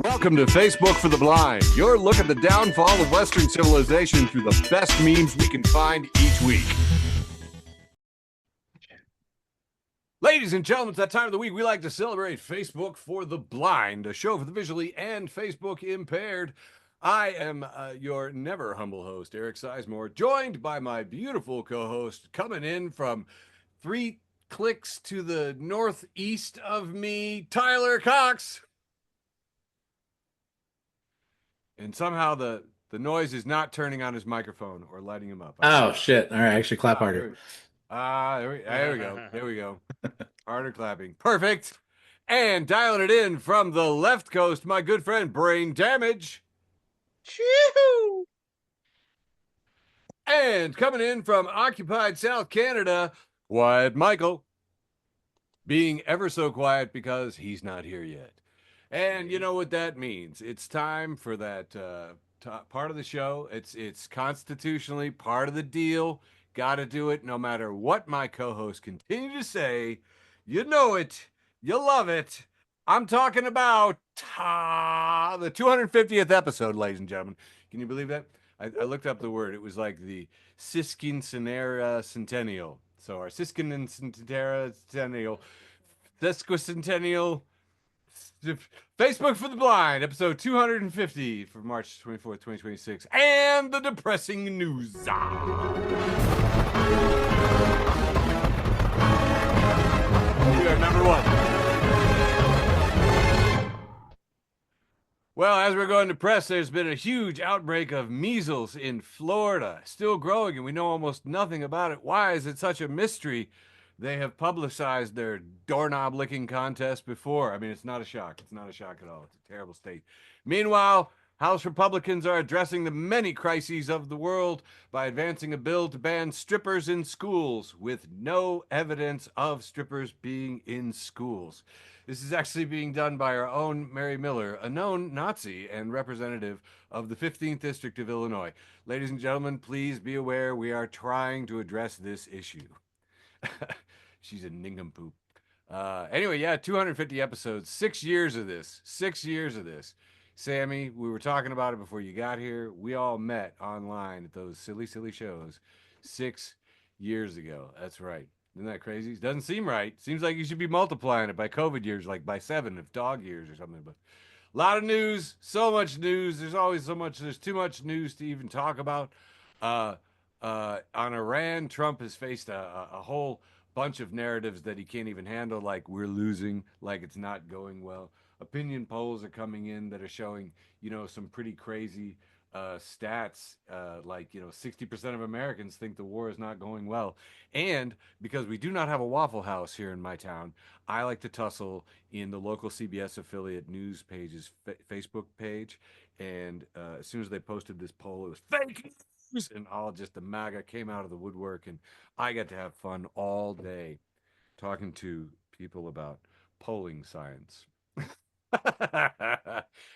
Welcome to Facebook for the Blind, your look at the downfall of Western civilization through the best memes we can find each week. Ladies and gentlemen, it's that time of the week we like to celebrate Facebook for the Blind, a show for the visually and Facebook impaired. I am your never humble host, Eric Sizemore, joined by my beautiful co-host coming in from 3 clicks to the northeast of me, Tyler Cox. And somehow the noise is not turning on his microphone or lighting him up. Oh, shit. All right, actually clap harder. There we go. There we go. Harder clapping. Perfect. And dialing it in from the left coast, my good friend Brane Damage. Choo! And coming in from occupied South Canada, Quiet Michael. Being ever so quiet because he's not here yet. And you know what that means. It's time for that part of the show. It's constitutionally part of the deal. Got to do it no matter what my co-hosts continue to say. You know it. You love it. I'm talking about the 250th episode, ladies and gentlemen. Can you believe that? I looked up the word. It was like the Semiquincentennial. So our Semiquincentennial, Sesquicentennial, Facebook for the Blind, episode 250 for March 24th, 2026, and the depressing news. We are number one. Well, as we're going to press, there's been a huge outbreak of measles in Florida, still growing, and we know almost nothing about it. Why is it such a mystery? They have publicized their doorknob licking contest before. I mean, it's not a shock. It's not a shock at all. It's a terrible state. Meanwhile, House Republicans are addressing the many crises of the world by advancing a bill to ban strippers in schools with no evidence of strippers being in schools. This is actually being done by our own Mary Miller, a known Nazi and representative of the 15th District of Illinois. Ladies and gentlemen, please be aware we are trying to address this issue. She's a nincompoop. Anyway, yeah, 250 episodes, 6 years of this. 6 years of this. Sammy, we were talking about it before you got here. We all met online at those silly, silly shows 6 years ago. That's right. Isn't that crazy? Doesn't seem right. Seems like you should be multiplying it by COVID years, like by 7 if dog years or something. But a lot of news, so much news. There's always so much. There's too much news to even talk about. On Iran, Trump has faced a whole bunch of narratives that he can't even handle, like we're losing, like it's not going well. Opinion polls are coming in that are showing, some pretty crazy stats, like 60% of Americans think the war is not going well. And because we do not have a Waffle House here in my town, I like to tussle in the local CBS affiliate news page's Facebook page. And as soon as they posted this poll, it was fake, and all just the MAGA came out of the woodwork, and I got to have fun all day talking to people about polling science.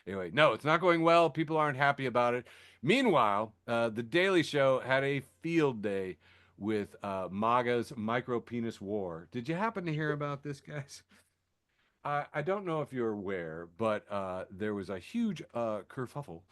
Anyway, no, it's not going well. People aren't happy about it. Meanwhile, The Daily Show had a field day with MAGA's micro penis war. Did you happen to hear about this, guys? I don't know if you're aware, but there was a huge kerfuffle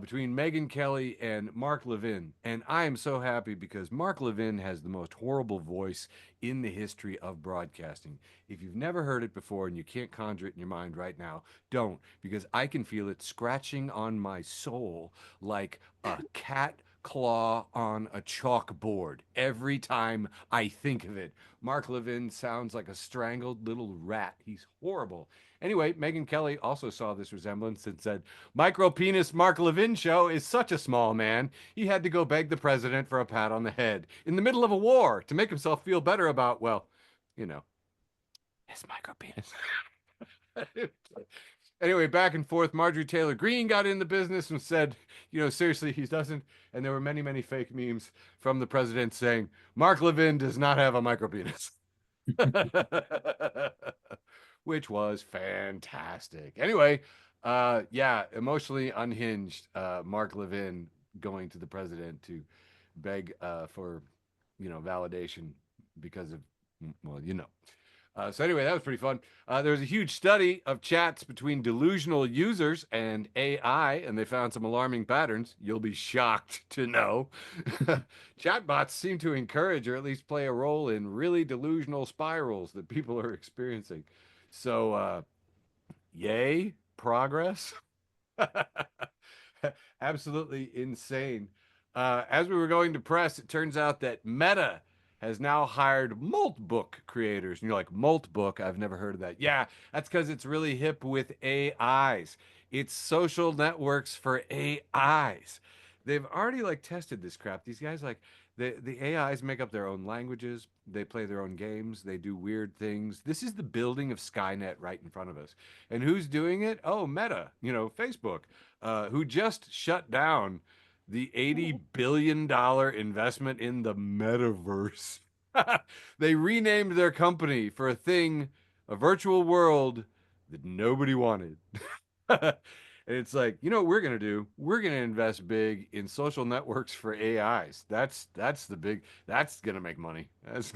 between Megyn Kelly and Mark Levin. And I am so happy because Mark Levin has the most horrible voice in the history of broadcasting. If you've never heard it before and you can't conjure it in your mind right now, don't, because I can feel it scratching on my soul like a cat claw on a chalkboard every time I think of it. Mark Levin sounds like a strangled little rat. He's horrible. Anyway, Megyn Kelly also saw this resemblance and said, "Micro penis Mark Levin show is such a small man. He had to go beg the president for a pat on the head in the middle of a war to make himself feel better about, well, his micro penis." Anyway, back and forth, Marjorie Taylor Greene got in the business and said, seriously, he doesn't. And there were many, many fake memes from the president saying, Mark Levin does not have a micro penis. Which was fantastic. Anyway, emotionally unhinged Mark Levin going to the president to beg for, validation because of, So anyway, that was pretty fun. There was a huge study of chats between delusional users and AI, and they found some alarming patterns. You'll be shocked to know. Chatbots seem to encourage or at least play a role in really delusional spirals that people are experiencing. So, yay, progress. Absolutely insane. As we were going to press, it turns out that Meta has now hired Molt Book creators. And you're like, Molt Book? I've never heard of that. Yeah, that's because it's really hip with AIs. It's social networks for AIs. They've already like tested this crap. These guys like the AIs make up their own languages. They play their own games. They do weird things. This is the building of Skynet right in front of us. And who's doing it? Oh, Meta, Facebook, who just shut down the $80 billion investment in the metaverse. They renamed their company for a thing, a virtual world that nobody wanted. And it's like, you know what we're gonna do? We're gonna invest big in social networks for AIs. That's the big. That's gonna make money. That's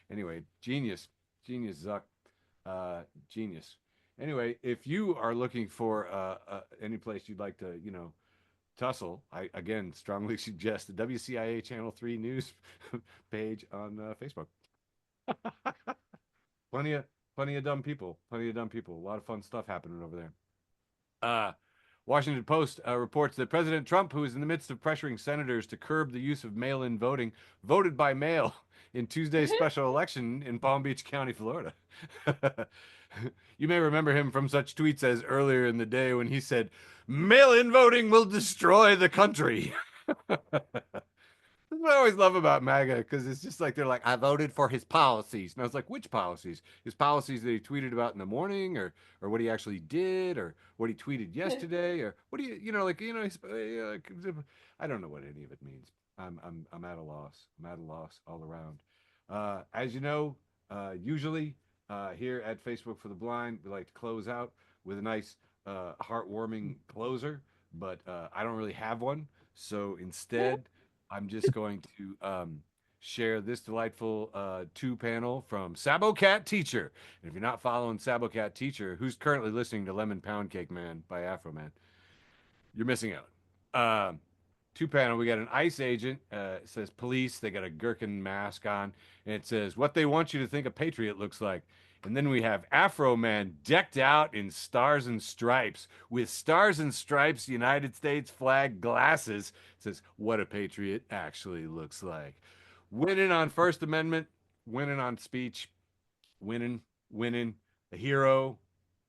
anyway. Genius, genius, Zuck, genius. Anyway, if you are looking for any place you'd like to, tussle, I again strongly suggest the WCIA Channel 3 news page on Facebook. plenty of plenty of dumb people, plenty of dumb people. A lot of fun stuff happening over there. Uh, Washington Post reports that President Trump, who is in the midst of pressuring senators to curb the use of mail-in voting, voted by mail in Tuesday's special election in Palm Beach County, Florida. You may remember him from such tweets as earlier in the day when he said, "Mail-in voting will destroy the country." That's what I always love about MAGA because it's just like they're like, I voted for his policies. And I was like, which policies? His policies that he tweeted about in the morning, or what he actually did, or what he tweeted yesterday, or what do I don't know what any of it means. I'm at a loss. I'm at a loss all around. As you know, usually here at Facebook for the Blind, we like to close out with a nice, heartwarming closer, but I don't really have one. So instead, I'm just going to share this delightful two-panel from Sabocat Teacher. And if you're not following Sabocat Teacher, who's currently listening to Lemon Pound Cake Man by Afroman, you're missing out. Two-panel, we got an ICE agent. It says police. They got a gherkin mask on. And it says, what they want you to think a patriot looks like. And then we have Afroman decked out in stars and stripes with stars and stripes United States flag glasses. It says, what a patriot actually looks like. Winning on First Amendment, winning on speech, winning a hero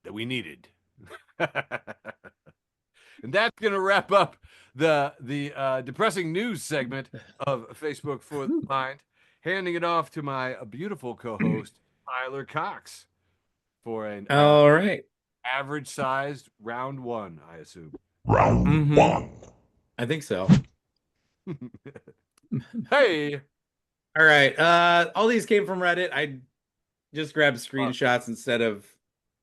that we needed. And that's going to wrap up the depressing news segment of Facebook for the Blind. Handing it off to my beautiful co-host Tyler Cox for an All right. average-sized round one, I assume. Round one. I think so. Hey, All right. All these came from Reddit. I just grabbed screenshots instead of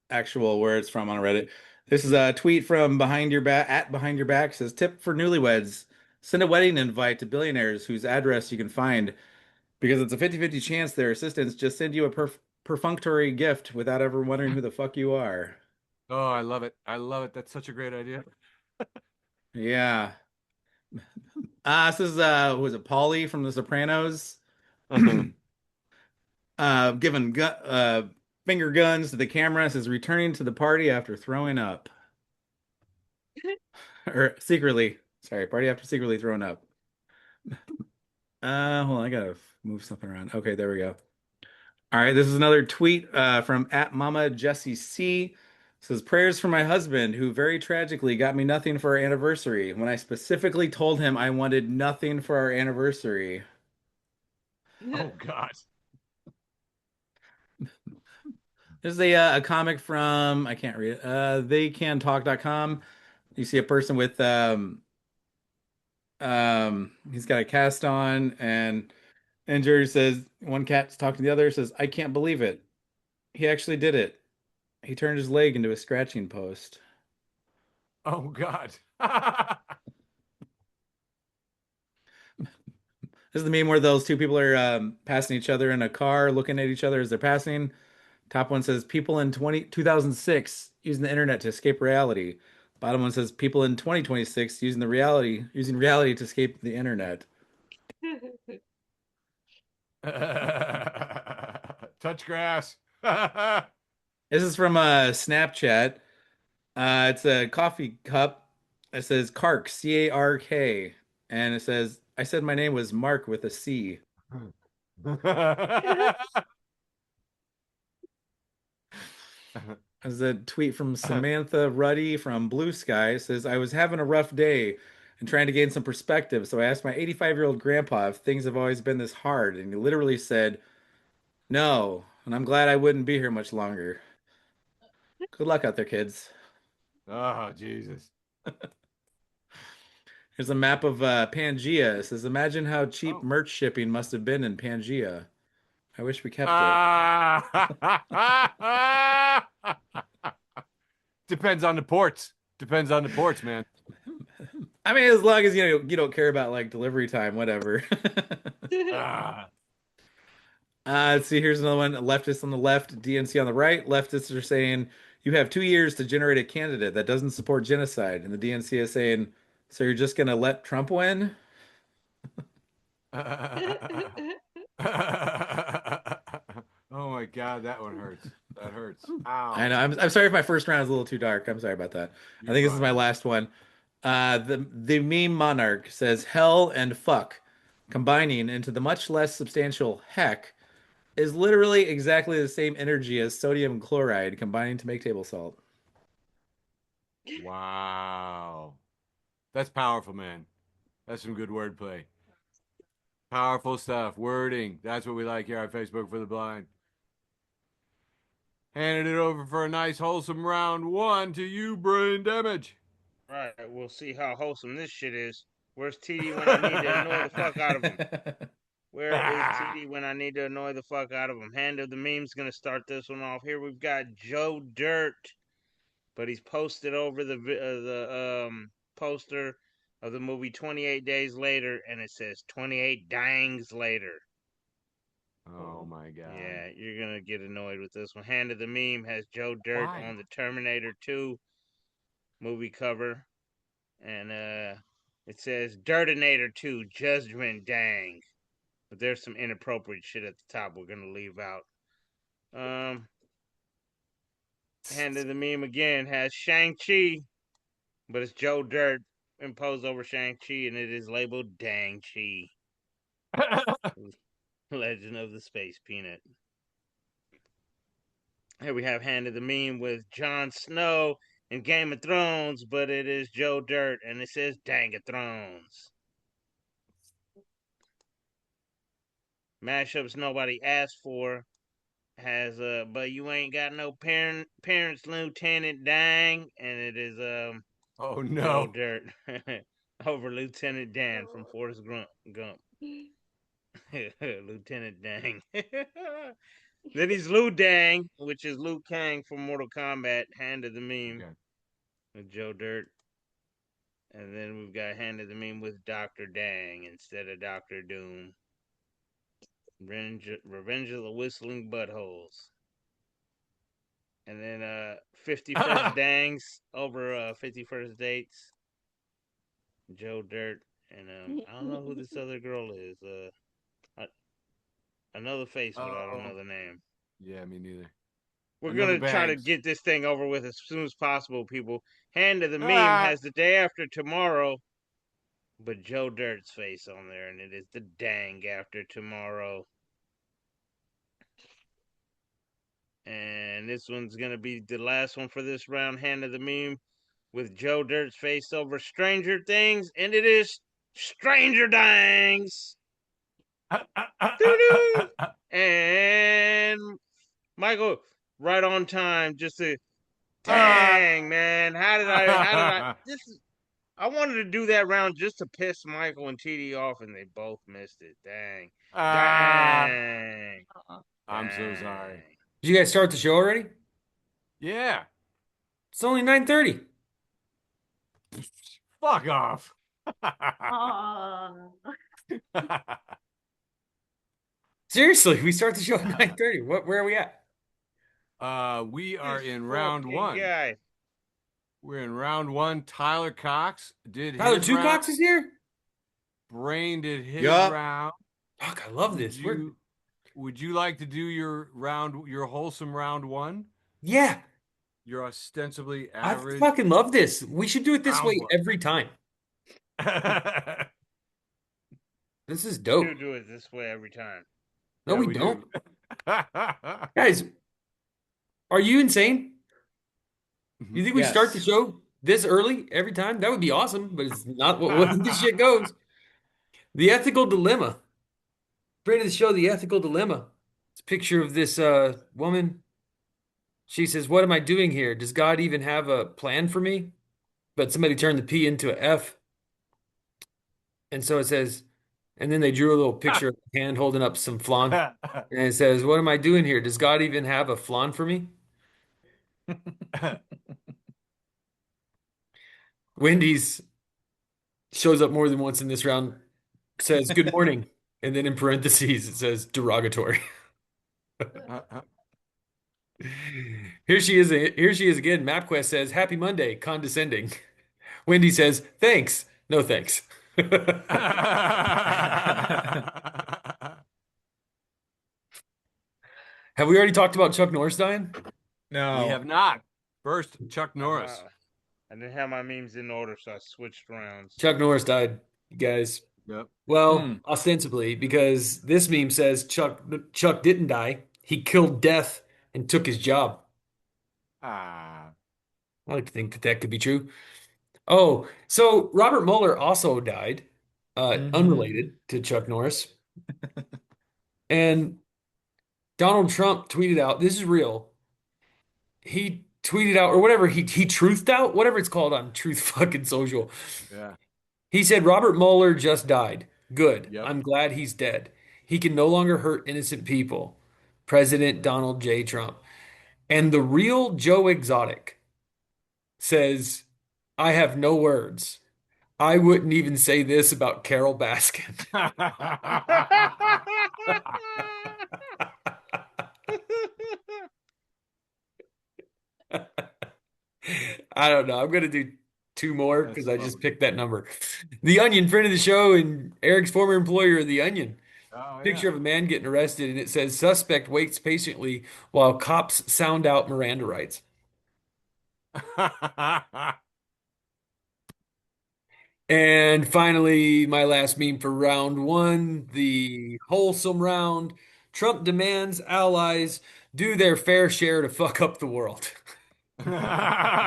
actual where it's from on Reddit. This is a tweet from Behind Your Back at Behind Your Back. Says tip for newlyweds: send a wedding invite to billionaires whose address you can find because it's a 50-50 chance their assistants just send you a perfunctory gift without ever wondering who the fuck you are. oh, I love it. I love it. That's such a great idea. Yeah. This is who is it, Paulie from The Sopranos? Giving finger guns to the camera, says returning to the party after throwing up. Or secretly, sorry, party after secretly throwing up. Hold on, I gotta move something around. Okay, there we go. All right, this is another tweet from at Mama Jessie C. Says prayers for my husband, who very tragically got me nothing for our anniversary when I specifically told him I wanted nothing for our anniversary. Oh God. There's a comic from, I can't read it. Theycantalk.com. You see a person with he's got a cast on, and Jerry says one cat's talking to the other, says, I can't believe it. He actually did it. He turned his leg into a scratching post. Oh God. This is the meme where those two people are passing each other in a car, looking at each other as they're passing. Top one says people in 2006 using the internet to escape reality. Bottom one says people in 2026 using reality to escape the internet. Touch grass. This is from Snapchat. It's a coffee cup. It says Cark, C-A-R-K. And it says, I said my name was Mark with a C. As a tweet from Samantha Ruddy from Blue Sky. It says, I was having a rough day and trying to gain some perspective. So I asked my 85-year-old grandpa if things have always been this hard. And he literally said, no. And I'm glad I wouldn't be here much longer. Good luck out there, kids. Oh, Jesus. Here's a map of Pangea. It says, imagine how cheap Oh. merch shipping must have been in Pangea. I wish we kept it. Depends on the ports. Depends on the ports, man. I mean, as long as you don't care about like delivery time, whatever. Ah. Let's see. Here's another one. Leftists on the left, DNC on the right. Leftists are saying you have 2 years to generate a candidate that doesn't support genocide, and the DNC is saying, so you're just gonna let Trump win? Oh my God, that one hurts. That hurts. I Ow. know. I'm sorry if my first round is a little too dark. I'm sorry about that. I You're think this is my fine. last one. The meme monarch says hell and fuck combining into the much less substantial heck is literally exactly the same energy as sodium chloride combining to make table salt. Wow. That's powerful, man. That's some good wordplay. Powerful stuff. Wording. That's what we like here on Facebook for the Blind. Handed it over for a nice, wholesome round one to you, Brain Damage. Right, we'll see how wholesome this shit is. Where's TD when I need to annoy the fuck out of him? Where is TD when I need to annoy the fuck out of him? Hand of the meme's gonna start this one off. Here we've got Joe Dirt, but he's posted over the poster of the movie 28 Days Later, and it says 28 Dangs Later. Oh my God. Yeah, you're gonna get annoyed with this one. Hand of the meme has Joe Dirt Why? on the Terminator 2 movie cover, and it says Dirtinator 2 Judgment Dang. But there's some inappropriate shit at the top we're gonna leave out. Hand of the meme again has Shang-Chi, but it's Joe Dirt imposed over Shang-Chi, and it is labeled Dang-Chi. Legend of the Space Peanut. Here we have Hand of the Meme with Jon Snow in Game of Thrones, but it is Joe Dirt, and it says Dang of Thrones. Mashups nobody asked for has but you ain't got no parents, Lieutenant Dang, and it is Oh Joe no. Dirt over Lieutenant Dan from Forrest Gump. Lieutenant Dang. Then he's Liu Dang, which is Liu Kang from Mortal Kombat, Hand of the Meme Okay. with Joe Dirt. And then we've got Hand of the Meme with Dr. Dang instead of Dr. Doom. Revenge of the Whistling Buttholes. And then 51st Dangs over 51st Dates. Joe Dirt. And I don't know who this other girl is. Another face without Oh. another name. Yeah, me neither. We're Another going to try to Banks. get this thing over with as soon as possible, people. Hand of the Meme Ah. has the day after tomorrow, but Joe Dirt's face on there, and it is the dang after tomorrow. And this one's going to be the last one for this round. Hand of the Meme with Joe Dirt's face over Stranger Things, and it is Stranger Dangs. Doo-doo. And Michael, right on time, just to dang, man. How did I I wanted to do that round just to piss Michael and TD off, and they both missed it. Dang. Dang. I'm so sorry. Did you guys start the show already? Yeah. It's only 9:30. Fuck off. Seriously, we start the show at 9:30. Where are we at? We are This in round fucking one. guy. We're in round one. Tyler Cox did Tyler his Two round. Cox is here. Brane did his Yup. round. Fuck, I love Would this. would you like to do your wholesome round one? Yeah, Your ostensibly I average fucking love this. We should do it this round way one. every time. This is We dope. do it this way every time. No, Yeah, we we don't. do. Guys, are you insane? You think we start the Yes. show this early every time? That would be awesome, but it's not what this shit goes. The ethical dilemma. Friend of the show, the ethical dilemma. It's a picture of this woman. She says, "What am I doing here? Does God even have a plan for me?" But somebody turned the P into a F. And so it says, and then they drew a little picture of a hand holding up some flan. And it says, "What am I doing here? Does God even have a flan for me?" Wendy's shows up more than once in this round, says, "Good morning." And then in parentheses, it says, "Derogatory." Here she is. Here she is again. MapQuest says, "Happy Monday," condescending. Wendy says, "Thanks. No thanks." Have we already talked about Chuck Norris dying? No. We have not. First, Chuck Norris. I didn't have my memes in order, so I switched around. Chuck Norris died, you guys. Yep. Well, ostensibly, because this meme says Chuck didn't die. He killed death and took his job. Ah. I like to think that that could be true. Oh, so Robert Mueller also died, unrelated to Chuck Norris. And Donald Trump tweeted out, this is real. He tweeted out, or whatever, he truthed out, whatever it's called on Truth fucking Social. Yeah. He said, Robert Mueller just died. Good. Yep. I'm glad he's dead. He can no longer hurt innocent people. President Donald J. Trump. And the real Joe Exotic says, I have no words. I wouldn't even say this about Carol Baskin. I don't know. I'm going to do two more because I just picked that number. The Onion, friend of the show, and Eric's former employer, The Onion. Oh, Picture of a man getting arrested, and it says suspect waits patiently while cops sound out Miranda rights. yeah. And finally, my last meme for round one, the wholesome round. Trump demands allies do their fair share to fuck up the world. Another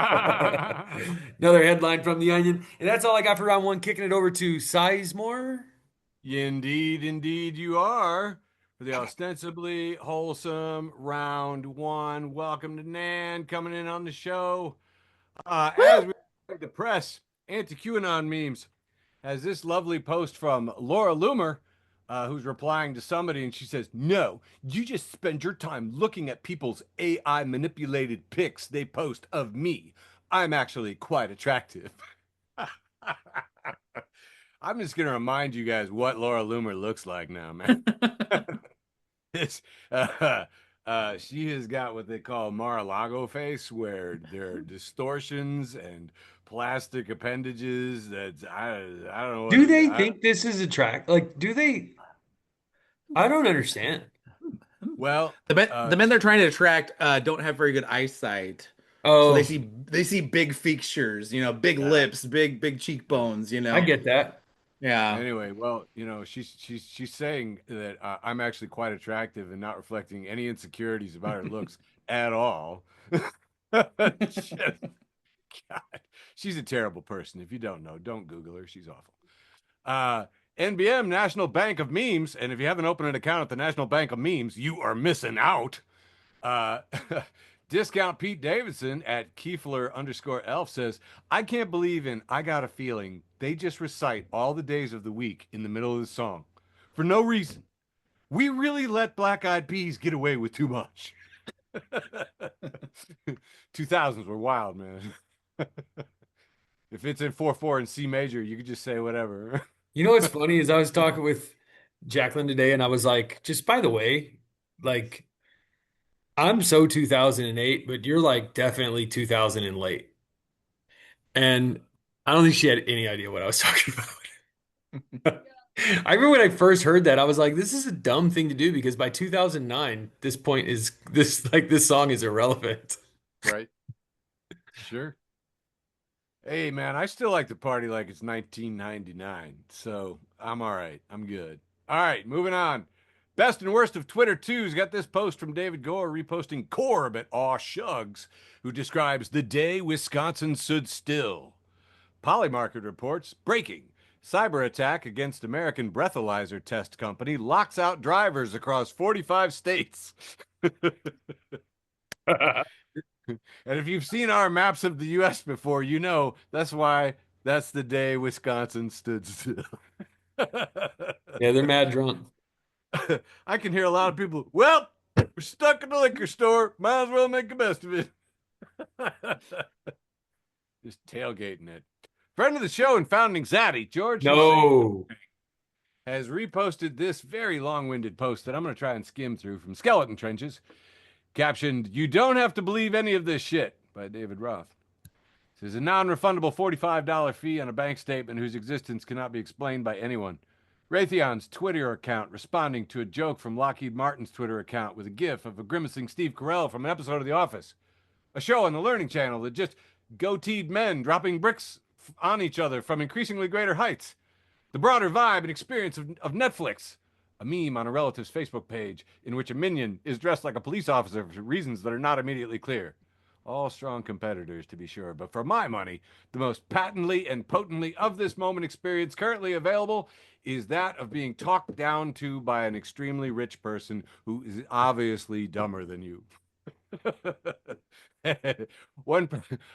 headline from The Onion. And that's all I got for round one. Kicking it over to Sizemore. Indeed, indeed, you are. For the ostensibly wholesome round one. Welcome to Nan coming in on the show. As we the press, anti-QAnon memes has this lovely post from Laura Loomer, who's replying to somebody, and she says, "No, you just spend your time looking at people's AI manipulated pics they post of me. I'm actually quite attractive." I'm just gonna remind you guys what Laura Loomer looks like now, man. It's, she has got what they call Mar-a-Lago face, where there are distortions and plastic appendages. I don't know. Do they think this is attract? Like, do they? I don't understand. Well, The men they're trying to attract don't have very good eyesight. Oh, So they see big features, big lips, big cheekbones, I get that. Yeah. Anyway, well, she's saying that I'm actually quite attractive and not reflecting any insecurities about her looks at all. Just- God, she's a terrible person. If you don't know, don't Google her. She's awful. NBM, National Bank of Memes, and if you haven't opened an account at the National Bank of Memes, you are missing out. Discount Pete Davidson at Kiefler_elf says, I can't believe in I Got a Feeling. They just recite all the days of the week in the middle of the song for no reason. We really let Black Eyed Peas get away with too much. 2000s were wild, man. If it's in 4/4 and C major, you could just say whatever. You know what's funny is I was talking with Jacqueline today, and I was like, just by the way, like, I'm so 2008, but you're like definitely 2000 and late. And I don't think she had any idea what I was talking about. I remember when I first heard that, I was like, this is a dumb thing to do because by 2009, this song is irrelevant. Right. Sure. Hey, man, I still like to party like it's 1999. So I'm all right. I'm good. All right, moving on. Best and worst of Twitter 2's got this post from David Gore reposting Corb at Aw Shugs, who describes the day Wisconsin stood still. Polymarket reports breaking. Cyber attack against American breathalyzer test company locks out drivers across 45 states. And if you've seen our maps of the U.S. before, you know that's why that's the day Wisconsin stood still. Yeah, they're mad drunk. I can hear a lot of people, well, we're stuck in the liquor store. Might as well make the best of it. Just tailgating it. Friend of the show and founding Zaddy, George No. has reposted this very long-winded post that I'm going to try and skim through from Skeleton Trenches, captioned, "You don't have to believe any of this shit," by David Roth. It says, a non-refundable $45 fee on a bank statement whose existence cannot be explained by anyone. Raytheon's Twitter account responding to a joke from Lockheed Martin's Twitter account with a gif of a grimacing Steve Carell from an episode of The Office. A show on the Learning Channel that just goateed men dropping bricks on each other from increasingly greater heights. The broader vibe and experience of Netflix. A meme on a relative's Facebook page in which a minion is dressed like a police officer for reasons that are not immediately clear. All strong competitors, to be sure, but for my money, the most patently and potently of this moment experience currently available is that of being talked down to by an extremely rich person who is obviously dumber than you. One,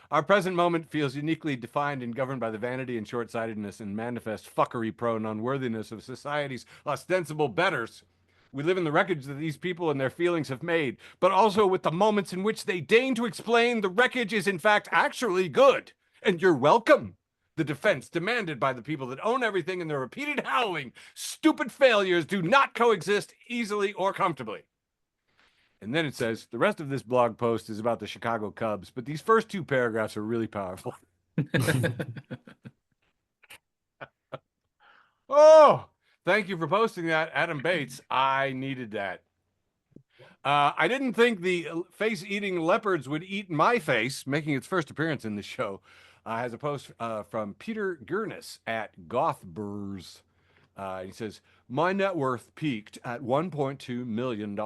our present moment feels uniquely defined and governed by the vanity and short-sightedness and manifest fuckery-prone unworthiness of society's ostensible betters. We live in the wreckage that these people and their feelings have made, but also with the moments in which they deign to explain the wreckage is in fact actually good, and you're welcome. The defense demanded by the people that own everything and their repeated howling, stupid failures do not coexist easily or comfortably. And then it says, the rest of this blog post is about the Chicago Cubs, but these first two paragraphs are really powerful. Oh, thank you for posting that, Adam Bates. I needed that. I didn't think the face-eating leopards would eat my face, making its first appearance in the show. Has a post from Peter Gurnis at Gothburs. He says, my net worth peaked at $1.2 million.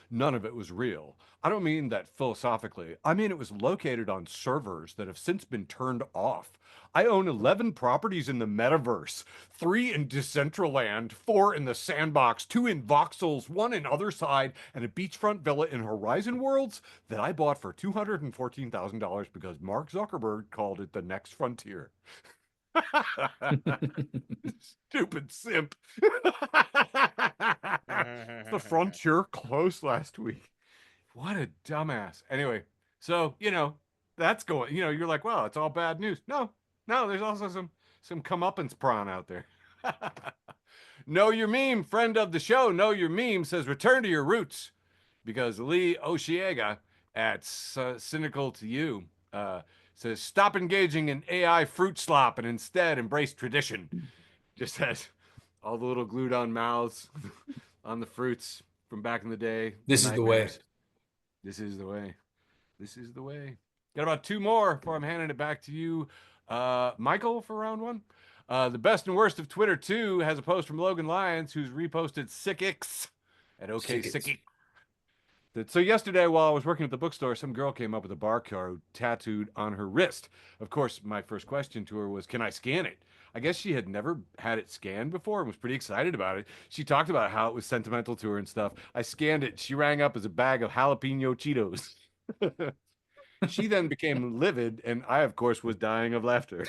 None of it was real. I don't mean that philosophically. I mean it was located on servers that have since been turned off. I own 11 properties in the metaverse, 3 in Decentraland, 4 in the Sandbox, 2 in Voxels, 1 in Otherside, and a beachfront villa in Horizon Worlds that I bought for $214,000 because Mark Zuckerberg called it the next frontier. Stupid simp. The frontier closed last week. What a dumbass. Anyway, so, that's going, you're like, well, it's all bad news. No, there's also some comeuppance prawn out there. Know your meme, friend of the show. Know your meme says return to your roots because Lee Oshiega at Cynical to You says stop engaging in AI fruit slop and instead embrace tradition. Just has all the little glued on mouths on the fruits from back in the day. This is the way. This is the way. This is the way. Got about 2 more before I'm handing it back to you, Michael, for round 1. The best and worst of Twitter 2 has a post from Logan Lyons, who's reposted Sickix at OK Sicky. So yesterday, while I was working at the bookstore, some girl came up with a barcode tattooed on her wrist. Of course, my first question to her was, can I scan it? I guess she had never had it scanned before and was pretty excited about it. She talked about how it was sentimental to her and stuff. I scanned it. She rang up as a bag of jalapeno Cheetos. She then became livid, and I, of course, was dying of laughter.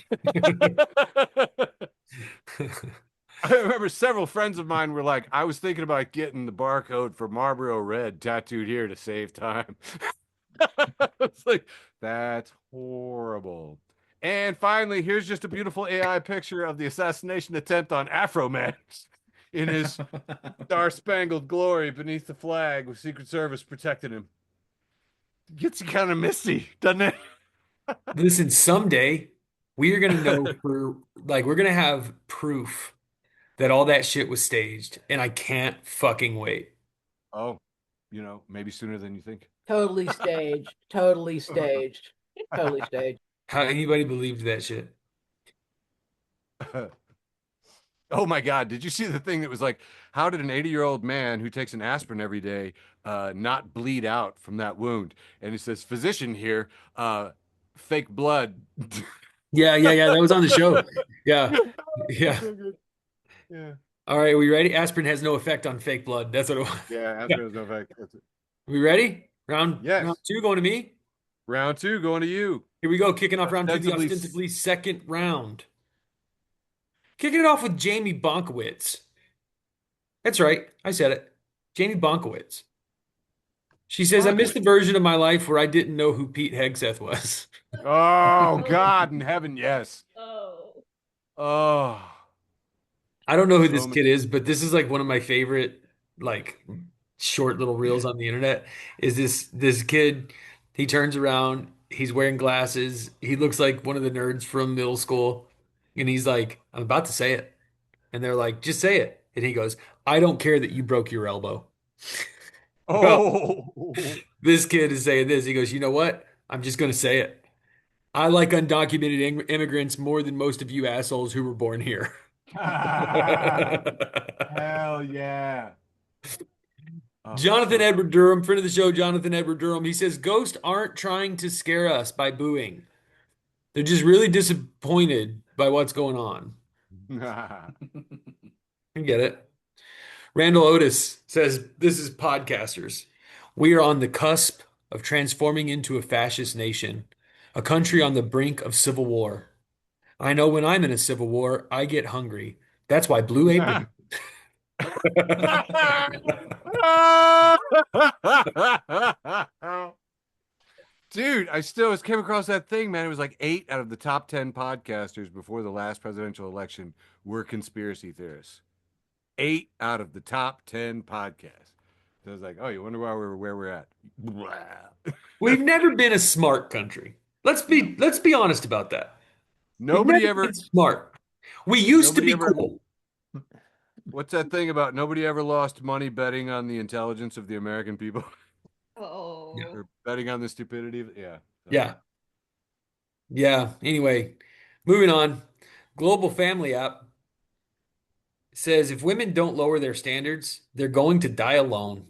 I remember several friends of mine were like, I was thinking about getting the barcode for Marlboro Red tattooed here to save time. It's like, that's horrible. And finally, here's just a beautiful AI picture of the assassination attempt on Afroman in his star-spangled glory beneath the flag with Secret Service protecting him. Gets you kind of misty, doesn't it? Listen, someday we are gonna know for like we're gonna have proof that all that shit was staged, and I can't fucking wait. Oh, maybe sooner than you think. Totally staged. Totally staged. Totally staged. How anybody believed that shit? Oh my God. Did you see the thing that was like, how did an 80-year-old man who takes an aspirin every day not bleed out from that wound? And he says, physician here, fake blood. Yeah. That was on the show. Yeah, That's yeah. so good. Yeah. All right, we ready? Aspirin has no effect on fake blood. That's what it was. Yeah, Yeah. aspirin has no effect. That's it. We ready? Round Yes. two going to me. Round two going to you. Here we go, kicking off round two, the Ostensibly ostensibly second round. Kicking it off with Jamie Bonkowitz. That's right, I said it. Jamie Bonkowitz. She says, I missed the version of my life where I didn't know who Pete Hegseth was. Oh, God in heaven, yes. Oh. Oh. I don't know who So this many- kid is, but this is like one of my favorite like short little reels on the internet. Is this kid, he turns around, he's wearing glasses, he looks like one of the nerds from middle school, and he's like, I'm about to say it. And they're like, just say it. And he goes, I don't care that you broke your elbow. Well, Oh. this kid is saying this. He goes, you know what? I'm just going to say it. I like undocumented immigrants more than most of you assholes who were born here. Hell yeah. Oh, Jonathan so- Edward Durham, friend of the show, Jonathan Edward Durham, he says, ghosts aren't trying to scare us by booing. They're just really disappointed by what's going on. I get it. Randall Otis says, this is podcasters. We are on the cusp of transforming into a fascist nation, a country on the brink of civil war. I know when I'm in a civil war, I get hungry. That's why Blue Apron. Dude, I still just came across that thing, man. It was like 8 out of the top 10 podcasters before the last presidential election were conspiracy theorists. 8 out of the top 10 podcasts. So I was like, oh, you wonder where we're at. We've never been a smart country. Let's be honest about that. Nobody We've never ever, been smart. We used to nobody be ever, cool. what's that thing about nobody ever lost money betting on the intelligence of the American people? Oh. Or betting on the stupidity of, yeah. So. Yeah. Yeah. Anyway, moving on. Global Family app says if women don't lower their standards, they're going to die alone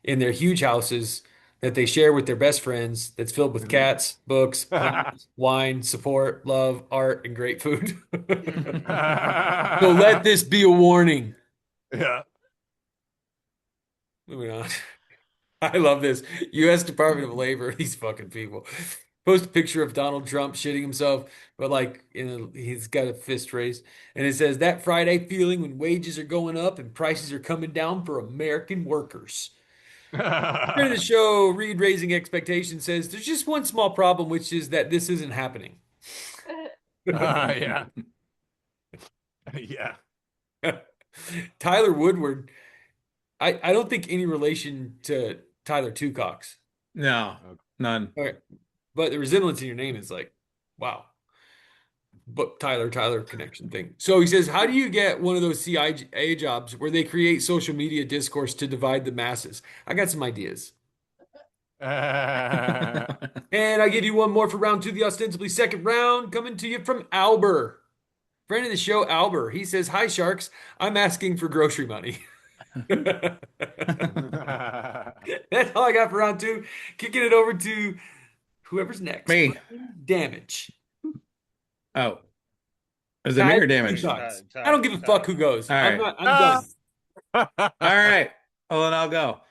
in their huge houses that they share with their best friends that's filled with cats, books, plants, wine, support, love, art, and great food. So let this be a warning. Yeah. Moving on. I love this. U.S. Department of Labor, these fucking people. Post a picture of Donald Trump shitting himself, but like he's got a fist raised. And it says that Friday feeling when wages are going up and prices are coming down for American workers. Friend of the show, Reed Raising Expectations says there's just one small problem, which is that this isn't happening. Yeah. Yeah. Tyler Woodward, I don't think any relation to Tyler Two Cox. No, none. Okay. But the resemblance in your name is like, wow. But Tyler connection thing. So he says, how do you get one of those CIA jobs where they create social media discourse to divide the masses? I got some ideas. And I give you one more for round two, the ostensibly second round, coming to you from Albert. Friend of the show, Albert. He says, hi, Sharks. I'm asking for grocery money. That's all I got for round two. Kicking it over to whoever's next. Me. Damage. Oh, is it me or damage? All I don't give a fuck who goes. All right. I'm done. right. Well, then I'll go.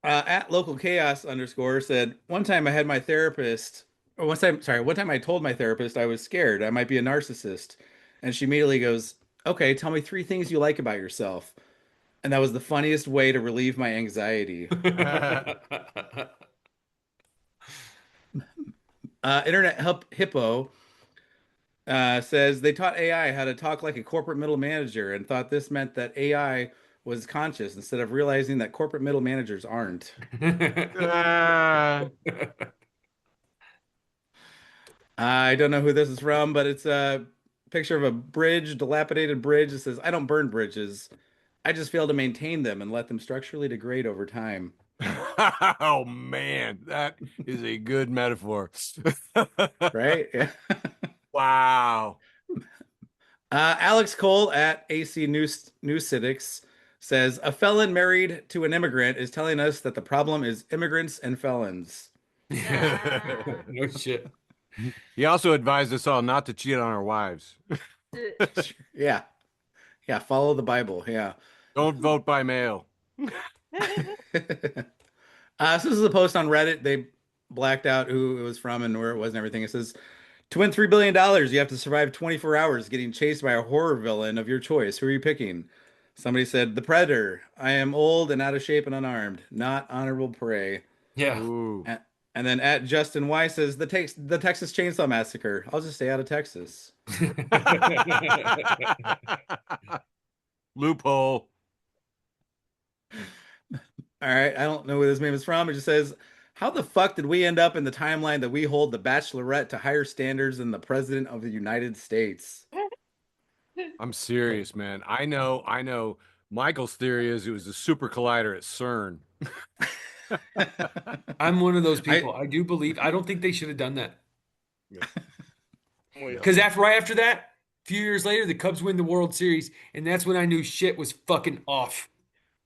At local chaos _ said one time I had my therapist, or one time I told my therapist I was scared I might be a narcissist, and she immediately goes, "Okay, tell me 3 things you like about yourself," and that was the funniest way to relieve my anxiety. Internet Hippo says they taught AI how to talk like a corporate middle manager and thought this meant that AI was conscious instead of realizing that corporate middle managers aren't. Ah. I don't know who this is from, but it's a picture of a bridge, dilapidated bridge. It says, I don't burn bridges. I just fail to maintain them and let them structurally degrade over time. Oh man, that is a good metaphor. Right? Yeah. Wow. Alex Cole at AC News Civics says, a felon married to an immigrant is telling us that the problem is immigrants and felons. No shit. He also advised us all not to cheat on our wives. Yeah. Yeah. Follow the Bible. Yeah. Don't vote by mail. So this is a post on Reddit. They blacked out who it was from and where it was and everything. It says, to win $3 billion, you have to survive 24 hours getting chased by a horror villain of your choice. Who are you picking? Somebody said, The Predator. I am old and out of shape and unarmed. Not honorable prey. Yeah. Ooh. And then at Justin Y says, the Texas Chainsaw Massacre. I'll just stay out of Texas. Loophole. All right. I don't know where this meme is from. It just says, how the fuck did we end up in the timeline that we hold the Bachelorette to higher standards than the President of the United States? I'm serious, man. I know. Michael's theory is it was a super collider at CERN. I'm one of those people. I do believe. I don't think they should have done that. Because right after that, a few years later, the Cubs win the World Series, and that's when I knew shit was fucking off.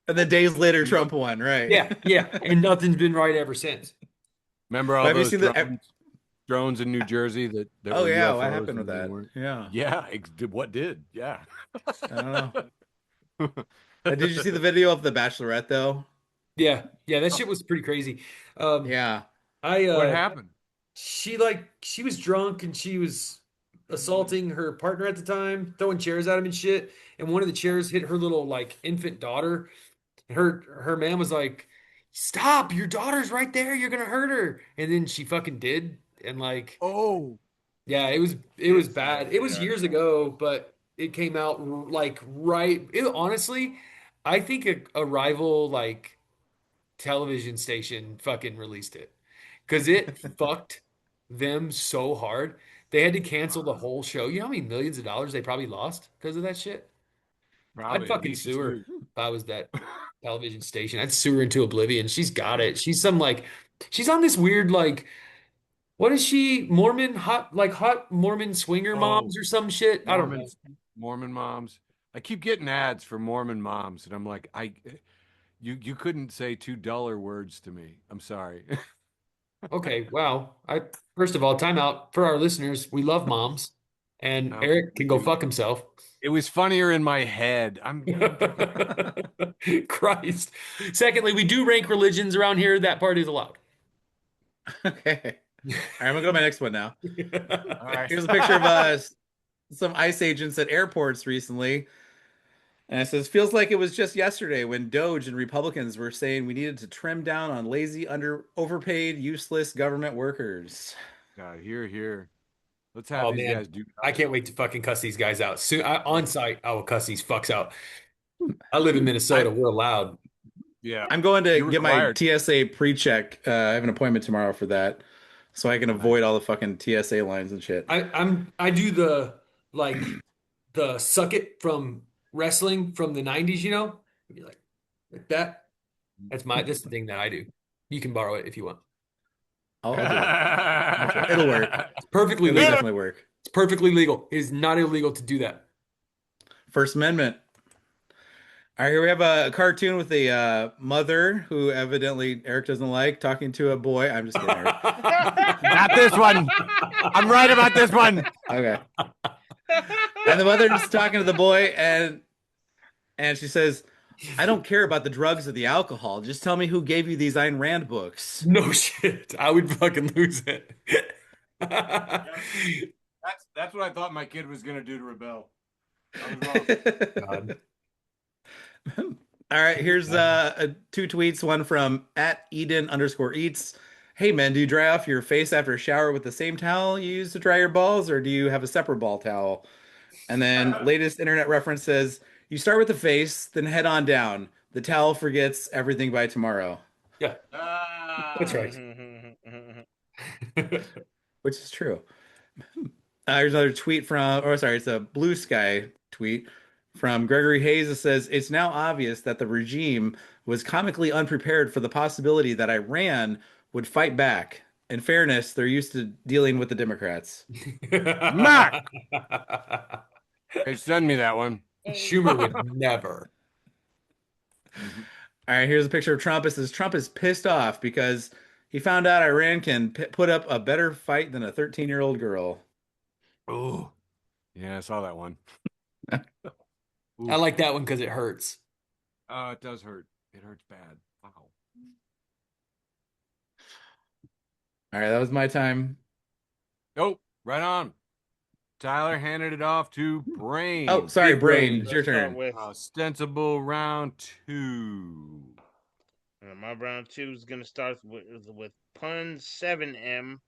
And then days later, Trump won, right? Yeah, and nothing's been right ever since. Remember all Have you those seen drones in New Jersey that Oh were yeah, UFOs what happened and with they that? weren't? Yeah. Yeah, what did? Yeah. I don't know. Did you see the video of the Bachelorette though? Yeah, that shit was pretty crazy. Yeah. What happened? She was drunk and she was assaulting her partner at the time, throwing chairs at him and shit. And one of the chairs hit her little like infant daughter. Her man was like, "Stop! Your daughter's right there. You're gonna hurt her." And then she fucking did. And like, Oh, yeah, it was bad. It was years ago, but it came out like right. Honestly, I think a rival like television station fucking released it because it fucked them so hard. They had to cancel the whole show. You know how many millions of dollars they probably lost because of that shit? I'd probably at fucking least sue her two. if I was that television station. I'd sue her into oblivion. She's got it. She's some like, she's on this weird like, what is she? Mormon hot Mormon swinger Oh, moms or some shit. I don't know. Mormon moms. I keep getting ads for Mormon moms, and I'm like, you couldn't say two duller words to me. I'm sorry. Okay, wow. First of all, time out for our listeners. We love moms, and Okay. Eric can go fuck himself. It was funnier in my head. Christ. Secondly, we do rank religions around here. That part is allowed. Okay. All right, I'm gonna go to my next one now. All right. Here's a picture of some ICE agents at airports recently. And it says, feels like it was just yesterday when Doge and Republicans were saying we needed to trim down on lazy, overpaid, useless government workers. God, here. Let's have Oh these man, guys do. I can't wait to fucking cuss these guys out. Soon on site, I will cuss these fucks out. I live in Minnesota. We're allowed. Yeah, I'm going to You're get my required. TSA pre-check. I have an appointment tomorrow for that, so I can avoid all the fucking TSA lines and shit. I do the like the suck it from wrestling from the 90s, you know? You're like that. That's the thing that I do. You can borrow it if you want. I'll do it. It'll work. It's perfectly It'll legal. definitely work. It's perfectly legal. It is not illegal to do that. First Amendment. All right, here we have a cartoon with a mother who evidently Eric doesn't like talking to a boy. I'm just kidding, Eric. Not this one. I'm right about this one. Okay. And the mother's talking to the boy, and she says, "I don't care about the drugs or the alcohol. Just tell me who gave you these Ayn Rand books." No shit. I would fucking lose it. That's what I thought my kid was gonna do to rebel. I was wrong. God. All right, here's two tweets. One from at Eden_eats. Hey men, do you dry off your face after a shower with the same towel you use to dry your balls, or do you have a separate ball towel? And then latest internet reference says, You start with the face, then head on down. The towel forgets everything by tomorrow, Yeah, that's right. which is true. Here's another tweet from, or sorry, it's a Blue Sky tweet from Gregory Hayes that says, "It's now obvious that the regime was comically unprepared for the possibility that Iran would fight back. In fairness, they're used to dealing with the Democrats." Mac! Hey, send me that one. Schumer would never. All right, here's a picture of Trump. It says Trump is pissed off because he found out Iran can put up a better fight than a 13-year-old girl. Oh, yeah, I saw that one. I like that one because it hurts. It does hurt. It hurts bad. Wow. All right, that was my time. Oh, right on. Tyler handed it off to Brane. Oh, sorry, Big Brane, Brane. it's your Let's start turn. with Ostensible round 2. my round 2 is gonna start with pun 7M,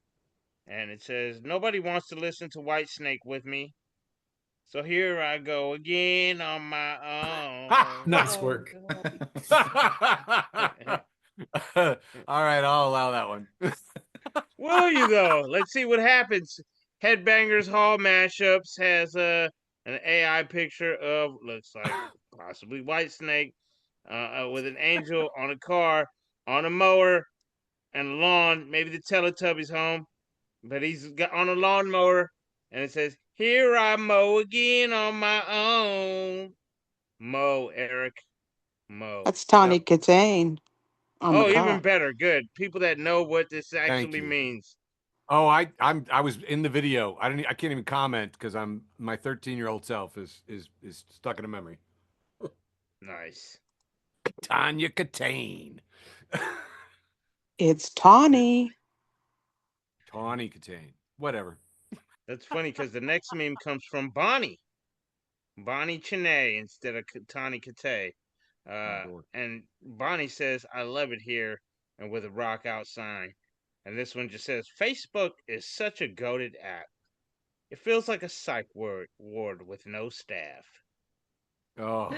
and it says nobody wants to listen to Whitesnake with me, so here I go again on my own. Nice work. All right, I'll allow that one. Will you though? Let's see what happens. Headbangers Hall Mashups has an AI picture of looks like possibly Whitesnake with an angel on a car, on a mower, and a lawn. Maybe the Teletubbies home, but he's got on a lawnmower, and it says, "Here I mow again on my own." Mow, Eric, mow. That's Tawny Katane on the Oh, even car. better. Good. People that know what this Thank actually you. means. Oh, I was in the video. I can't even comment because my 13-year-old self is stuck in a memory. Nice. Tanya Katane. It's Tawny. Tawny Katane. Whatever. That's funny because the next meme comes from Bonnie Chene instead of Tani Kate. And Bonnie says, "I love it here," and with a rock out sign. And this one just says, "Facebook is such a goated app. It feels like a psych ward with no staff." Oh,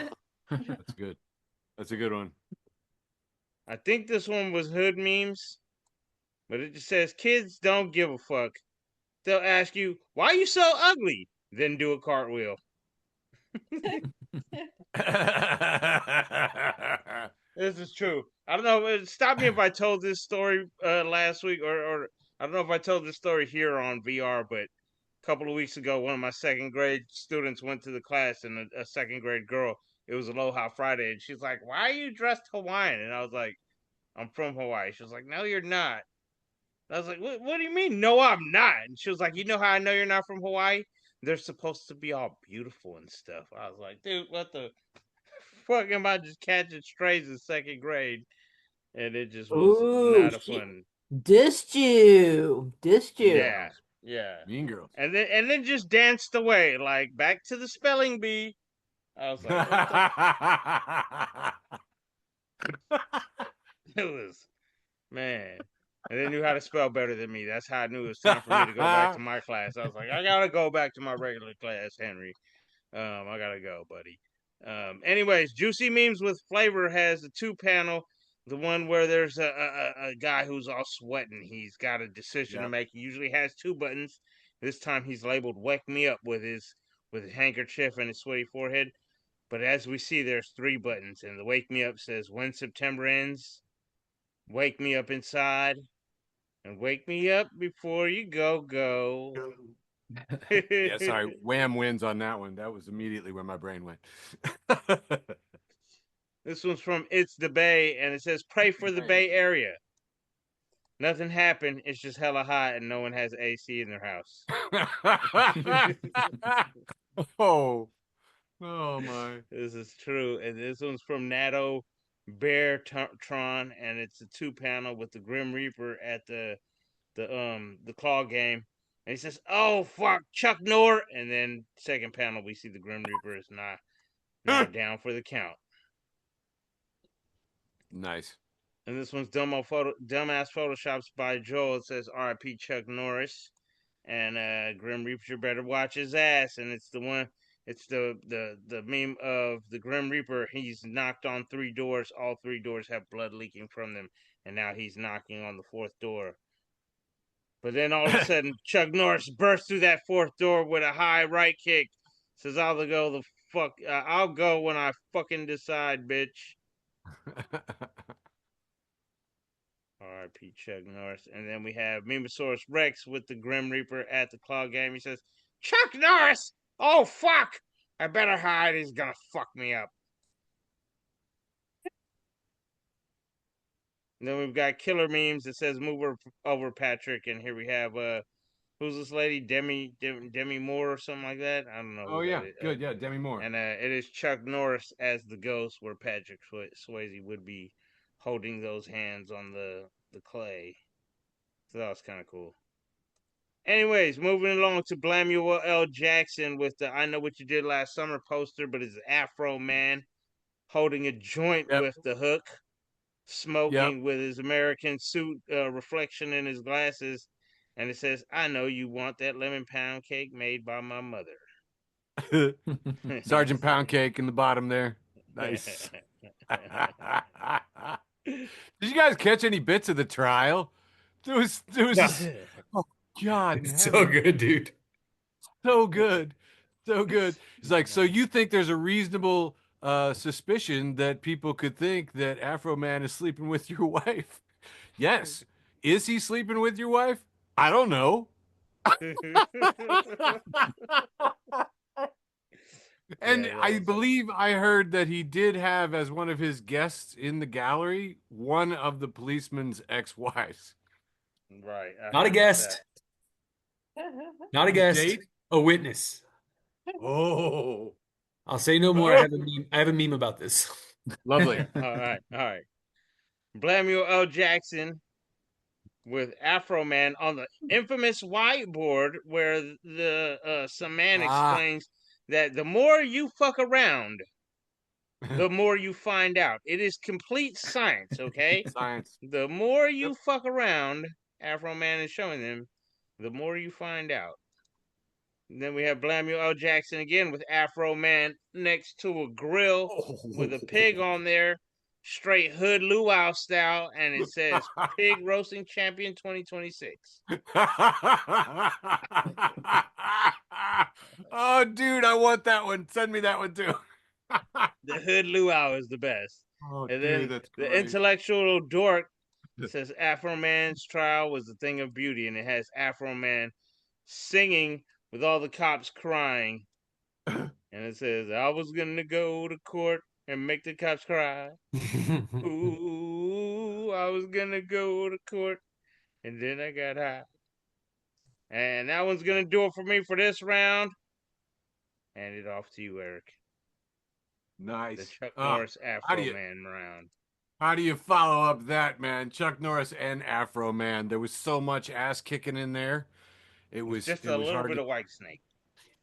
that's good. That's a good one. I think this one was hood memes, but it just says, "Kids don't give a fuck. They'll ask you, why are you so ugly? Then do a cartwheel." This is true. I don't know. Stop me if I told this story last week, or I don't know if I told this story here on VR, but a couple of weeks ago, one of my second grade students went to the class, and a second grade girl, it was Aloha Friday, and she's like, "Why are you dressed Hawaiian?" And I was like, "I'm from Hawaii." She was like, "No, you're not." I was like, what do you mean? No, I'm not. And she was like, "You know how I know you're not from Hawaii? They're supposed to be all beautiful and stuff." I was like, "Dude, what the fuck am I just catching strays in second grade?" And it just was Ooh, not a she fun. dissed you. Dissed you. Yeah, yeah. Mean Girls. And then just danced away, like back to the spelling bee. I was like, it was, man. And they knew how to spell better than me. That's how I knew it was time for me to go back to my class. I was like, I gotta go back to my regular class, Henry. I gotta go, buddy. Anyways, Juicy Memes with Flavor has a 2-panel. The one where there's a guy who's all sweating. He's got a decision to make. He usually has 2 buttons. This time he's labeled "Wake Me Up" with his handkerchief and his sweaty forehead. But as we see, there's 3 buttons, and the "Wake Me Up" says, "When September ends, wake me up inside, and wake me up before you go." Yeah, sorry. Wham wins on that one. That was immediately where my brain went. This one's from It's the Bay, and it says, "Pray for the Bay Area. Nothing happened. It's just hella hot, and no one has AC in their house." Oh, oh my. This is true. And this one's from Natto Bear Tron, and it's a 2-panel with the Grim Reaper at the claw game. And he says, "Oh fuck, Chuck Norris." And then second panel, we see the Grim Reaper is now down for the count. Nice. And this one's dumbass photoshops by Joel. It says, "R.I.P. Chuck Norris." And Grim Reaper better watch his ass. And it's the one It's the meme of the Grim Reaper. He's knocked on 3 doors. All 3 doors have blood leaking from them, and now he's knocking on the 4th door. But then all of a sudden, Chuck Norris bursts through that 4th door with a high right kick. Says, "I'll go the fuck. I'll go when I fucking decide, bitch." R.I.P. Chuck Norris. And then we have Memosaurus Rex with the Grim Reaper at the claw game. He says, "Chuck Norris! Oh, fuck! I better hide. He's gonna fuck me up." And then we've got killer memes that says, "Move over, Patrick." And here we have, who's this lady? Demi Moore or something like that? I don't know Oh who yeah, that is. good. Yeah, Demi Moore. And it is Chuck Norris as the ghost, where Patrick Swayze would be holding those hands on the clay. So that was kind of cool. Anyways, moving along to Blamuel L. Jackson with the "I Know What You Did Last Summer" poster, but it's Afroman holding a joint Yep. with the hook, smoking Yep. with his American suit reflection in his glasses. And it says, "I know you want that lemon pound cake made by my mother." Sergeant Pound Cake in the bottom there. Nice. Did you guys catch any bits of the trial? There was just, oh God in It's so heaven. good, dude. So good. So good. He's like, so you think there's a reasonable suspicion that people could think that Afro Man is sleeping with your wife? Yes. Is he sleeping with your wife? I don't know. And Yeah, I believe I heard that he did have as one of his guests in the gallery one of the policeman's ex-wives. right. Not a guest. Not a His guest. date? A witness. Oh, I'll say no more. I have a meme about this. lovely. All right. Blamuel L. Jackson with Afroman on the infamous whiteboard, where some man explains that the more you fuck around, the more you find out. It is complete science, okay? Science. The more you Yep. fuck around, Afroman is showing them, the more you find out. And then we have Blamuel L. Jackson again with Afroman next to a grill with a pig on there, straight hood luau style, and it says "Pig Roasting Champion 2026." Oh, dude, I want that one. Send me that one too. The hood luau is the best. Oh, And dude, then that's the great. intellectual dork says Afroman's trial was a thing of beauty, and it has Afroman singing with all the cops crying. And it says, "I was gonna go to court and make the cops cry. Ooh, I was gonna go to court and then I got high." And that one's gonna do it for me for this round. Hand it off to you, Eric. The Nice. Chuck Norris How do you Afroman round. how do you follow up that, man? Chuck Norris and Afro Man. There was so much ass kicking in there. It It's was just it a was little hard bit to of White Snake.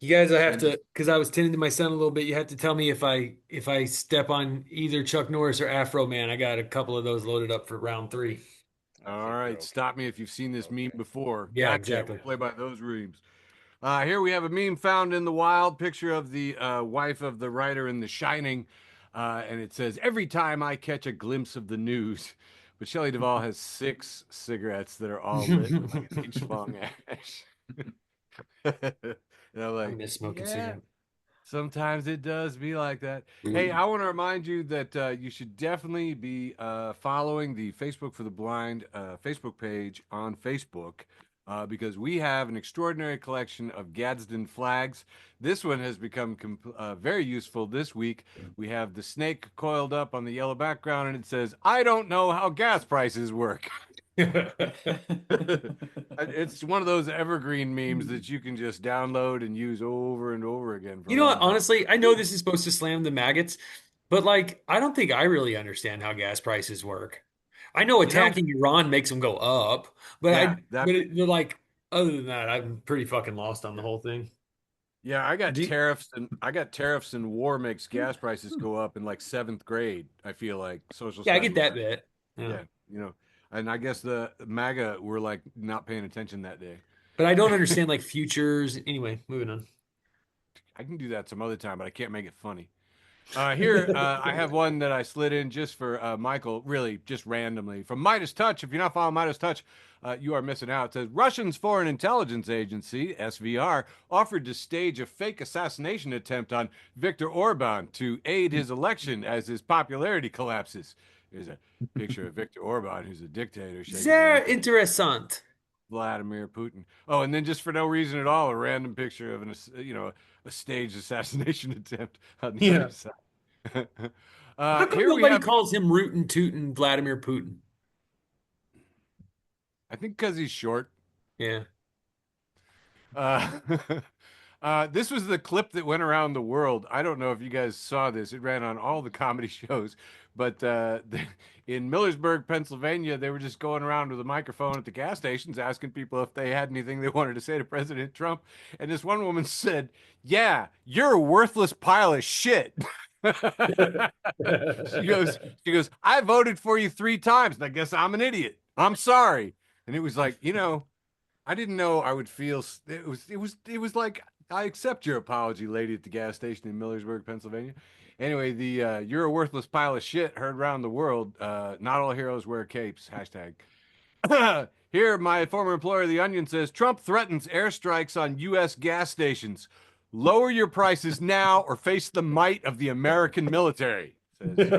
You guys, I have and to, because I was tending to my son a little bit. You have to tell me if I step on either Chuck Norris or Afro Man. I got a couple of those loaded up for round 3. all right, stop me if you've seen this meme before. Yeah, Gotcha. exactly. We'll play by those memes. Here we have a meme found in the wild, picture of the wife of the writer in The Shining, and it says, "Every time I catch a glimpse of the news." But Shelley Duvall has 6 cigarettes that are all lit with like an inch-long ash. And I'm I like, miss smoking yeah, cigarettes. sometimes it does be like that. Hey, I want to remind you that you should definitely be following the Facebook for the Blind Facebook page on Facebook. Because we have an extraordinary collection of Gadsden flags. This one has become very useful this week. We have the snake coiled up on the yellow background, and it says, "I don't know how gas prices work." It's one of those evergreen memes that you can just download and use over and over again. For You a know long what? time. Honestly, I know this is supposed to slam the maggots, but like, I don't think I really understand how gas prices work. I know You know, attacking Iran makes them go up, but yeah, that they're like, other than that, I'm pretty fucking lost on the whole thing. yeah, I got Do you- tariffs and war makes gas prices go up in like 7th grade. I feel like social yeah, I studies. get that bit. Yeah. Yeah, and I guess the MAGA were like not paying attention that day. But I don't understand like futures. Anyway, moving on. I can do that some other time, but I can't make it funny. Here, I have one that I slid in just for Michael, really just randomly from Midas Touch. If you're not following Midas Touch, you are missing out. It says Russians Foreign Intelligence Agency (SVR) offered to stage a fake assassination attempt on Viktor Orban to aid his election as his popularity collapses. There's a picture of Viktor Orban, who's a dictator, shaking Sehr hands with interessant. Vladimir Putin. Oh, and then just for no reason at all, a random picture of a staged assassination attempt on the Yeah. other side. How come Here we nobody have, calls him Rootin' Tootin' Vladimir Putin? I think because he's short. Yeah. Uh, this was the clip that went around the world. I don't know if you guys saw this. It ran on all the comedy shows, but in Millersburg, Pennsylvania, they were just going around with a microphone at the gas stations asking people if they had anything they wanted to say to President Trump. And this one woman said, "Yeah, you're a worthless pile of shit." she goes, "I voted for you 3 times, and I guess I'm an idiot. I'm sorry." And it was like, I didn't know I would feel. It was like, I accept your apology, lady at the gas station in Millersburg, Pennsylvania. Anyway, the "you're a worthless pile of shit" heard around the world. Not all heroes wear capes. Hashtag. Here, my former employer, The Onion, says Trump threatens airstrikes on U.S. gas stations. Lower your prices now or face the might of the American military, says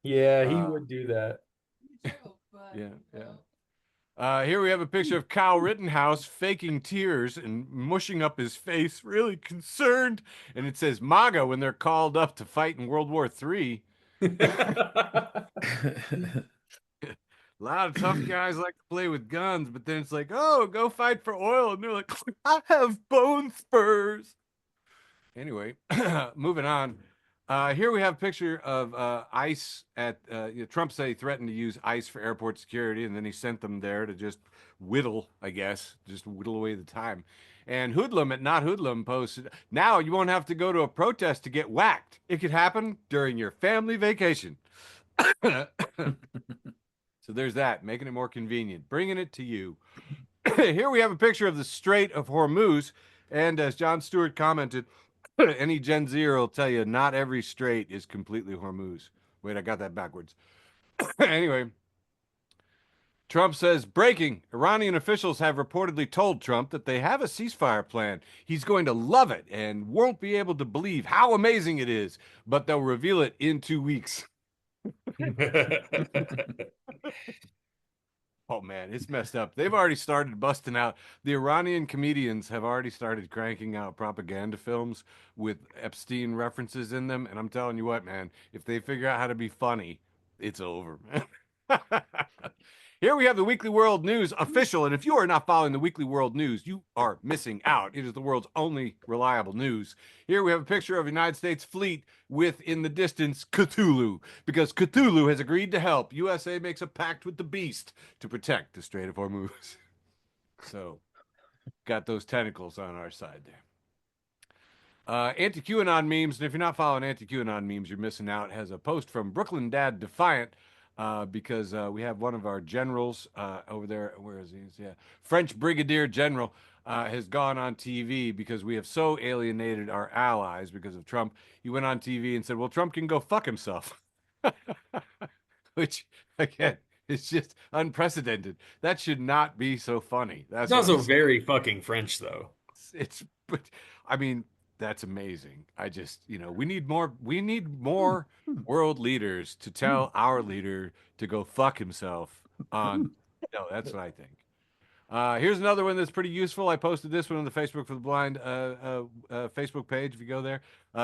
Yeah, he Uh, would do that. yeah, yeah. Here we have a picture of Kyle Rittenhouse faking tears and mushing up his face, really concerned. And it says MAGA when they're called up to fight in World War III. A lot of tough guys like to play with guns, but then it's like, oh, go fight for oil. And they're like, I have bone spurs. Anyway, moving on. Here we have a picture of ICE at Trump said he threatened to use ICE for airport security, and then he sent them there to just whittle, I guess, just whittle away the time. And Hoodlum at Not Hoodlum posted, now you won't have to go to a protest to get whacked. It could happen during your family vacation. So there's that, making it more convenient, bringing it to you. Here we have a picture of the Strait of Hormuz, and as John Stewart commented, any Gen Zer will tell you not every strait is completely Hormuz. Wait, I got that backwards. Anyway, Trump says, breaking. Iranian officials have reportedly told Trump that they have a ceasefire plan. He's going to love it and won't be able to believe how amazing it is, but they'll reveal it in 2 weeks. Oh man, it's messed up. They've already started busting out. The Iranian comedians have already started cranking out propaganda films with Epstein references in them. And I'm telling you what, man, if they figure out how to be funny, it's over, man. Here we have the Weekly World News official. And if you are not following the Weekly World News, you are missing out. It is the world's only reliable news. Here we have a picture of a United States fleet with, in the distance, Cthulhu. Because Cthulhu has agreed to help. USA makes a pact with the beast to protect the Strait of Hormuz. So, got those tentacles on our side there. Anti-QAnon memes, and if you're not following anti-QAnon memes, you're missing out. It has a post from Brooklyn Dad Defiant, because we have one of our generals over there. Where is he? Yeah, French Brigadier General has gone on TV because we have so alienated our allies because of Trump. He went on TV and said, well, Trump can go fuck himself. Which, again, is just unprecedented. That should not be so funny. That's It's also what very fucking French, though. but I mean, that's amazing. I just, we need more world leaders to tell our leader to go fuck himself on. No, that's what I think. Here's another one that's pretty useful. I posted this one on the Facebook for the Blind Facebook page. If you go there,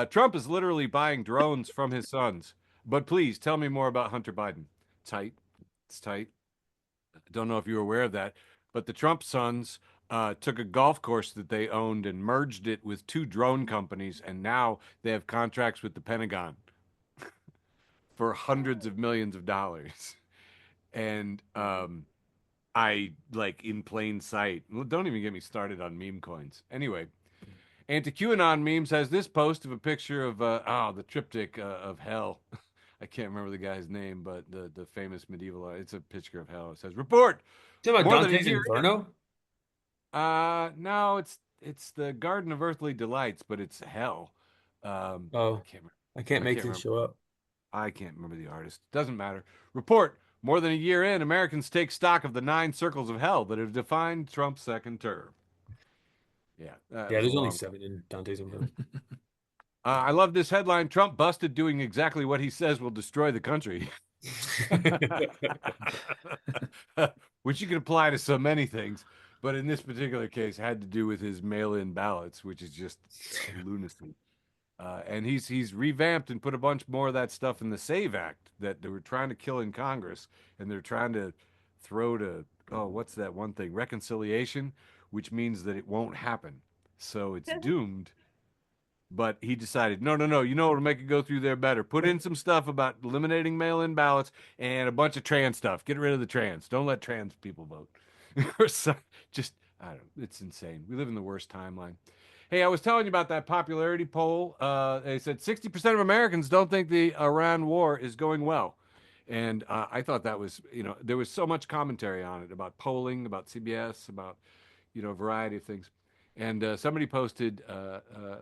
Trump is literally buying drones from his sons. But please tell me more about Hunter Biden. Tight. It's tight. I don't know if you were aware of that, but the Trump sons took a golf course that they owned and merged it with 2 drone companies, and now they have contracts with the Pentagon for hundreds of millions of dollars. And I like in plain sight. Well, don't even get me started on meme coins. Anyway, Anti-QAnon Memes has this post of a picture of the triptych of hell. I can't remember the guy's name, but the famous medieval. It's a picture of hell. It says, "Report." You talking about More than a Dante's year. Inferno? No, it's it's the Garden of Earthly Delights, but it's hell. Oh, I can't remember. I can't I make can't this remember. show up. I can't remember the artist. Doesn't matter. Report. More than a year in, Americans take stock of the 9 circles of hell that have defined Trump's second term. Yeah, that Yeah, was a there's only long. 7 in Dante's Inferno. I love this headline. Trump busted doing exactly what he says will destroy the country. Which you can apply to so many things, but in this particular case had to do with his mail-in ballots, which is just lunacy. And he's revamped and put a bunch more of that stuff in the Save Act that they were trying to kill in Congress, and they're trying to throw to what's that one thing? Reconciliation, which means that it won't happen. So it's doomed. But he decided, no, no, no. You know what'll make it go through there better? Put in some stuff about eliminating mail-in ballots and a bunch of trans stuff. Get rid of the trans. Don't let trans people vote. Or just, I don't know. It's insane. We live in the worst timeline. Hey, I was telling you about that popularity poll. They said 60% of Americans don't think the Iran war is going well. And I thought that was, there was so much commentary on it about polling, about CBS, about, a variety of things. And somebody posted,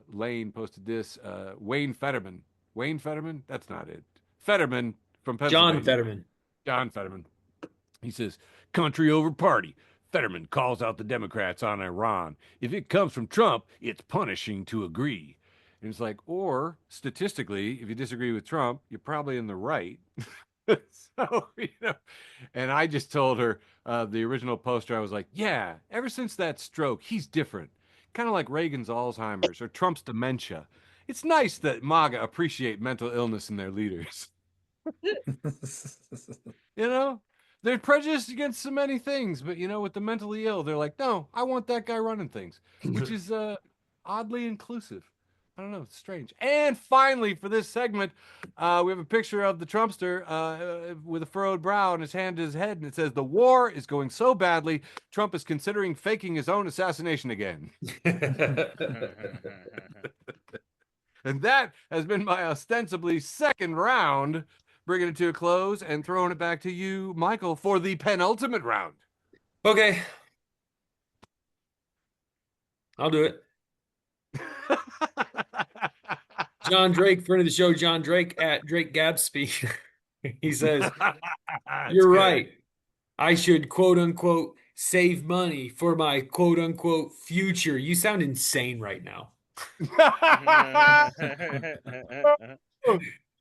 Lane posted this, Wayne Fetterman. Wayne Fetterman? That's not it. Fetterman from John Pennsylvania. Fetterman. John Fetterman. He says, country over party. Fetterman calls out the Democrats on Iran. If it comes from Trump, it's punishing to agree. And it's like, or statistically, if you disagree with Trump, you're probably in the right. So, and I just told her the original poster, I was like, yeah, ever since that stroke, he's different. Kind of like Reagan's Alzheimer's or Trump's dementia. It's nice that MAGA appreciate mental illness in their leaders. You know, they're prejudiced against so many things, but with the mentally ill, they're like, no, I want that guy running things, which is oddly inclusive. I don't know, it's strange. And finally, for this segment, we have a picture of the Trumpster with a furrowed brow and his hand to his head, and it says, "The war is going so badly, Trump is considering faking his own assassination again." And that has been my ostensibly second round, bringing it to a close and throwing it back to you, Michael, for the penultimate round. Okay. I'll do it. John Drake, friend of the show, John Drake at Drake Gabsby. He says, "You're right. I should quote unquote save money for my quote unquote future." You sound insane right now. Oh,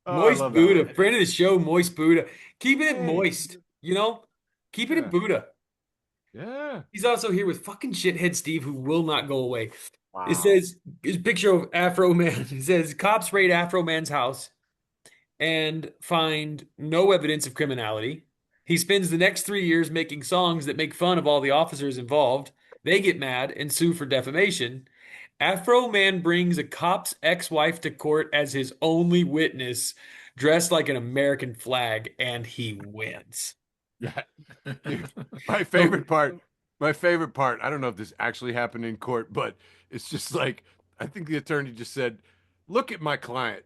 I Moist love that Buddha, one. friend of the show, Moist Buddha. Keeping it Hey. moist, Keep it in Yeah. Buddha. Yeah. He's also here with fucking shithead Steve, who will not go away. Wow. It says, his picture of Afroman. It says, cops raid Afroman's house and find no evidence of criminality. He spends the next 3 years making songs that make fun of all the officers involved. They get mad and sue for defamation. Afroman brings a cop's ex-wife to court as his only witness, dressed like an American flag, and he wins. Yeah. My favorite part. My favorite part. I don't know if this actually happened in court, but it's just like I think the attorney just said, "Look at my client."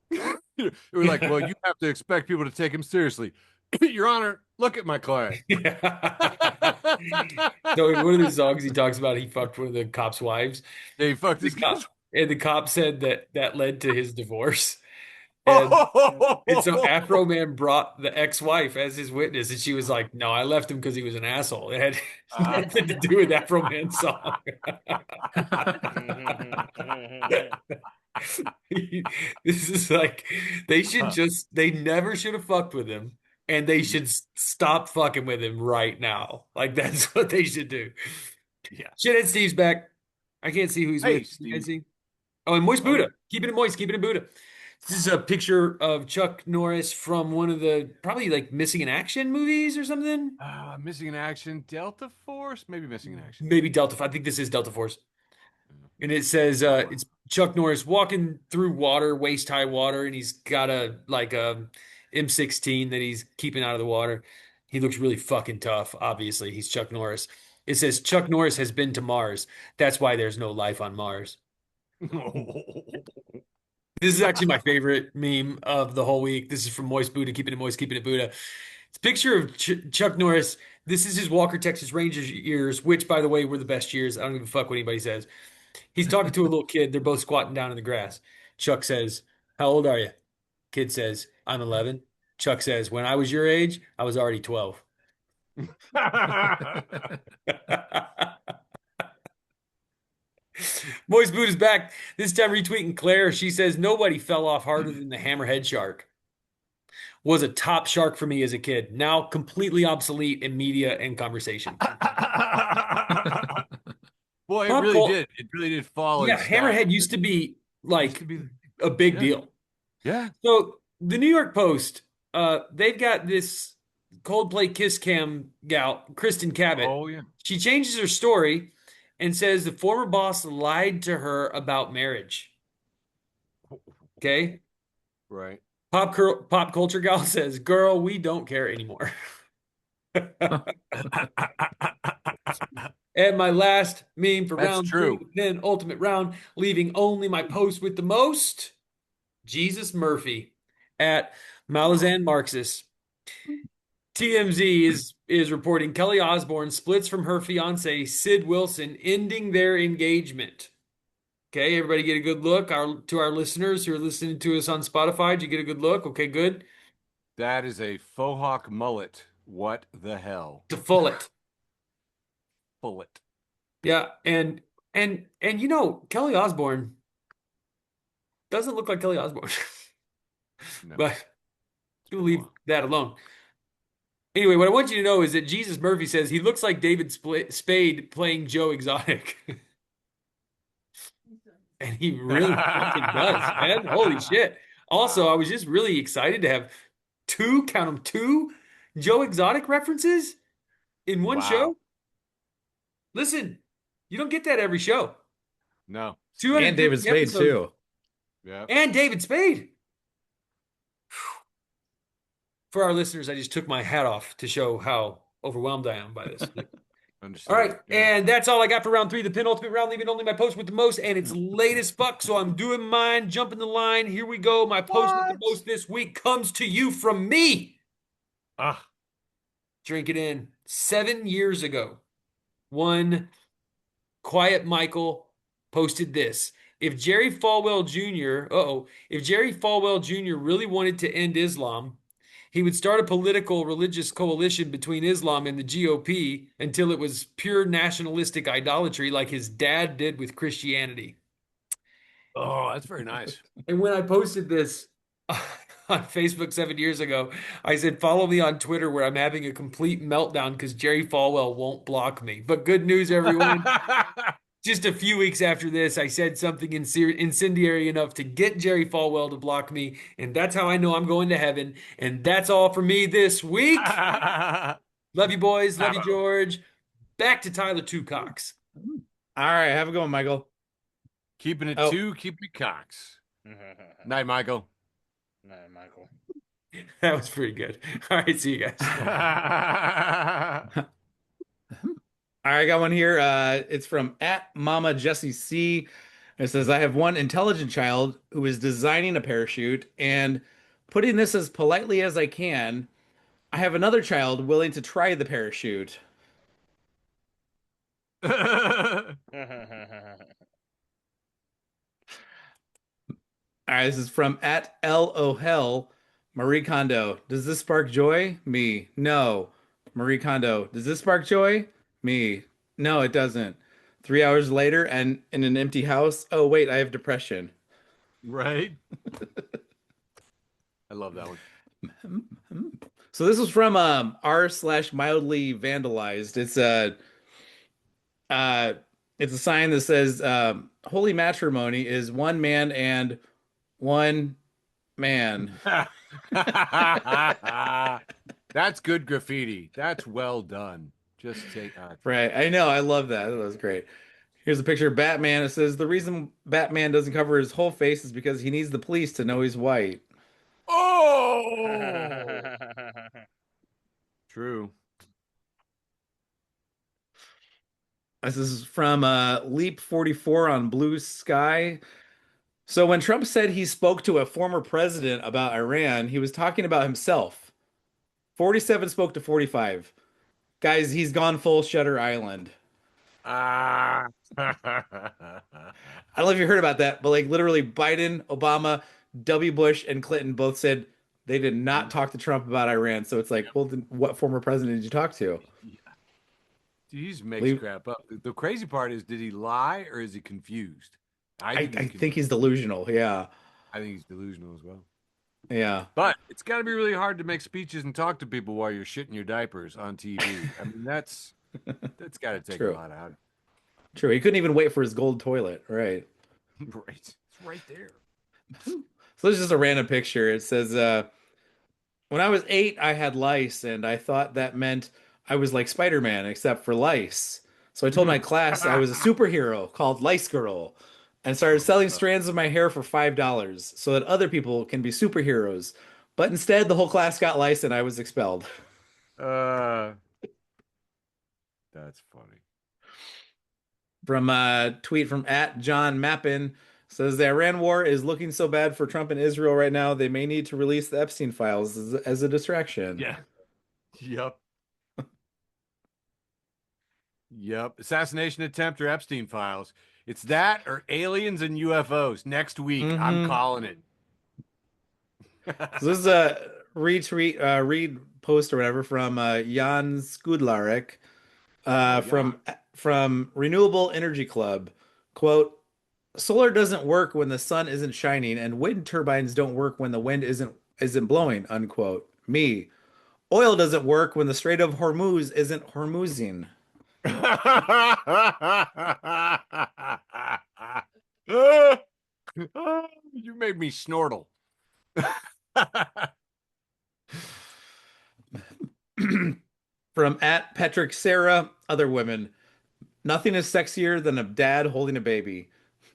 We're like, "Well, you have to expect people to take him seriously." Your Honor, look at my client. So in one of the songs, he talks about he fucked one of the cops' wives. They fucked his cop, and the cop said that led to his divorce. Oh! And so Afroman brought the ex-wife as his witness, and she was like, "No, I left him because he was an asshole. It had nothing to do with Afroman's song." This is like they never should have fucked with him, and they should stop fucking with him right now. Like that's what they should do. Yeah. Shithead Steve's back. I can't see who he's Hey, with. Steve. You can't see. Oh, and Moist Buddha. Keeping it moist, keeping it Buddha. This is a picture of Chuck Norris from one of the probably like Missing in Action movies or something. Missing in Action, Delta Force, maybe Missing in Action. Maybe Delta. I think this is Delta Force. And it says it's Chuck Norris walking through water, waist high water, and he's got a M16 that he's keeping out of the water. He looks really fucking tough. Obviously, he's Chuck Norris. It says Chuck Norris has been to Mars. That's why there's no life on Mars. This is actually my favorite meme of the whole week. This is from Moist Buddha, keeping it moist, keeping it Buddha. It's a picture of Chuck Norris. This is his Walker, Texas Rangers years, which, by the way, were the best years. I don't give a fuck what anybody says. He's talking to a little kid. They're both squatting down in the grass. Chuck says, "How old are you?" Kid says, "I'm 11." Chuck says, "When I was your age, I was already 12." Moist Boot is back. This time retweeting Claire. She says, "Nobody fell off harder than the hammerhead shark. Was a top shark for me as a kid. Now completely obsolete in media and conversation." Boy, it Pop really cult- did. It really did fall in Yeah, style. hammerhead used to be Used to like be, a big yeah. deal. Yeah. So the New York Post, they've got this Coldplay Kiss Cam gal, Kristen Cabot. Oh, yeah. She changes her story and says the former boss lied to her about marriage. Okay. Right. Pop culture gal says, "Girl, we don't care anymore." And my last meme for That's round true. 3, then ultimate round, leaving only my post with the most, Jesus Murphy at Malazan Marxist. TMZ is reporting Kelly Osbourne splits from her fiance Sid Wilson, ending their engagement. Okay, everybody get a good look. To our listeners who are listening to us on Spotify, did you get a good look? Okay, good. That is a faux hawk mullet. What the hell? To full it. Bullet. Yeah, and you know, Kelly Osbourne doesn't look like Kelly Osbourne. No. But we'll leave that alone. Anyway, what I want you to know is that Jesus Murphy says he looks like David Spade playing Joe Exotic. And he really fucking does, man. Holy shit. Also, I was just really excited to have count them, two Joe Exotic references in one Wow. show. Listen, you don't get that every show. No. 250 And David Spade episodes. too. Yeah. And David Spade. For our listeners, I just took my hat off to show how overwhelmed I am by this. Understood. All right, Yeah. and that's all I got for round 3, the penultimate round, leaving only my post with the most, and it's late as fuck, so I'm doing mine, jumping the line. Here we go. My post with the most this week comes to you from me. Ah. Drink it in. 7 years ago, one Quiet Michael posted this. If Jerry Falwell Jr. really wanted to end Islam, he would start a political religious coalition between Islam and the GOP until it was pure nationalistic idolatry like his dad did with Christianity. Oh, that's very nice. And when I posted this on Facebook 7 years ago, I said, follow me on Twitter where I'm having a complete meltdown because Jerry Falwell won't block me. But good news, everyone. Just a few weeks after this, I said something incendiary enough to get Jerry Falwell to block me, and that's how I know I'm going to heaven. And that's all for me this week. Love you, boys. Love you, George. Back to Tyler Two Cox. All right, have a good one, Michael. Keeping it Oh. two, keeping it Cox. Night, Michael. Night, Michael. That was pretty good. All right, see you guys. All right, I got one here. It's from at Mama Jessie C. It says, I have one intelligent child who is designing a parachute, and putting this as politely as I can, I have another child willing to try the parachute. All right, this is from at L O Hell Marie Kondo. Does this spark joy? Me. No. Marie Kondo. Does this spark joy? Me. No, it doesn't. 3 hours later and in an empty house. Oh, wait, I have depression. Right? I love that one. So this was from r/mildly vandalized. It's a sign that says holy matrimony is one man and one man. That's good graffiti. That's well done. Just take Right. I know. I love that. That was great. Here's a picture of Batman. It says the reason Batman doesn't cover his whole face is because he needs the police to know he's white. Oh, true. This is from Leap 44 on Blue Sky. So when Trump said he spoke to a former president about Iran, he was talking about himself. 47 spoke to 45. Guys, he's gone full Shutter Island. Ah. I don't know if you heard about that, but like literally Biden, Obama, W. Bush, and Clinton both said they did not talk to Trump about Iran. So it's like, well, then what former president did you talk to? He just makes Leave- crap up. The crazy part is, did he lie or is he confused? I think he's think he's delusional. Yeah. I think he's delusional as well. Yeah. But it's got to be really hard to make speeches and talk to people while you're shitting your diapers on TV. I mean, that's got to take True. a lot out. True. He couldn't even wait for his gold toilet. Right. Right. It's right there. So this is just a random picture. It says, when I was 8, I had lice, and I thought that meant I was like Spider-Man, except for lice. So I told my class I was a superhero called Lice Girl and started selling strands of my hair for $5 so that other people can be superheroes. But instead, the whole class got lice and I was expelled. That's funny. From a tweet from @JohnMappin says the Iran war is looking so bad for Trump and Israel right now, they may need to release the Epstein files as a distraction. Yeah. Yep. Yep. Assassination attempt or Epstein files. It's that or aliens and UFOs. Next week, I'm calling it. So this is a read post or whatever from Jan Skudlarek from Renewable Energy Club. Quote, solar doesn't work when the sun isn't shining, and wind turbines don't work when the wind isn't blowing, unquote. Me. Oil doesn't work when the Strait of Hormuz isn't Hormuzing. You made me snortle. From @Patrick Sarah, other women. Nothing is sexier than a dad holding a baby.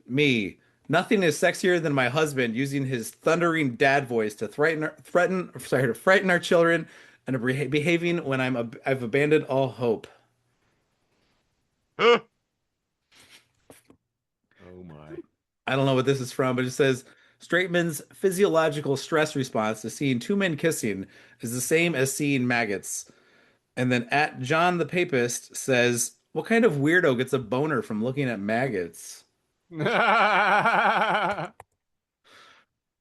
Me. Nothing is sexier than my husband using his thundering dad voice to frighten our children and behaving when I've abandoned all hope. Oh my. I don't know what this is from, but it says straight men's physiological stress response to seeing two men kissing is the same as seeing maggots. And then @John the Papist says, what kind of weirdo gets a boner from looking at maggots? All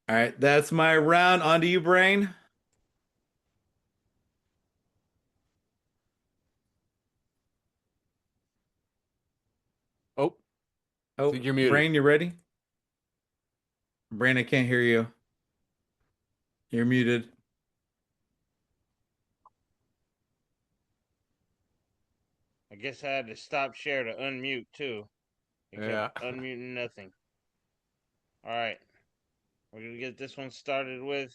right, that's my round. On to you, Brane. Oh, think you're muted. Brane, you ready? Brane, I can't hear you. You're muted. I guess I had to stop share to unmute too. It kept Yeah. unmuting nothing. All right. We're going to get this one started with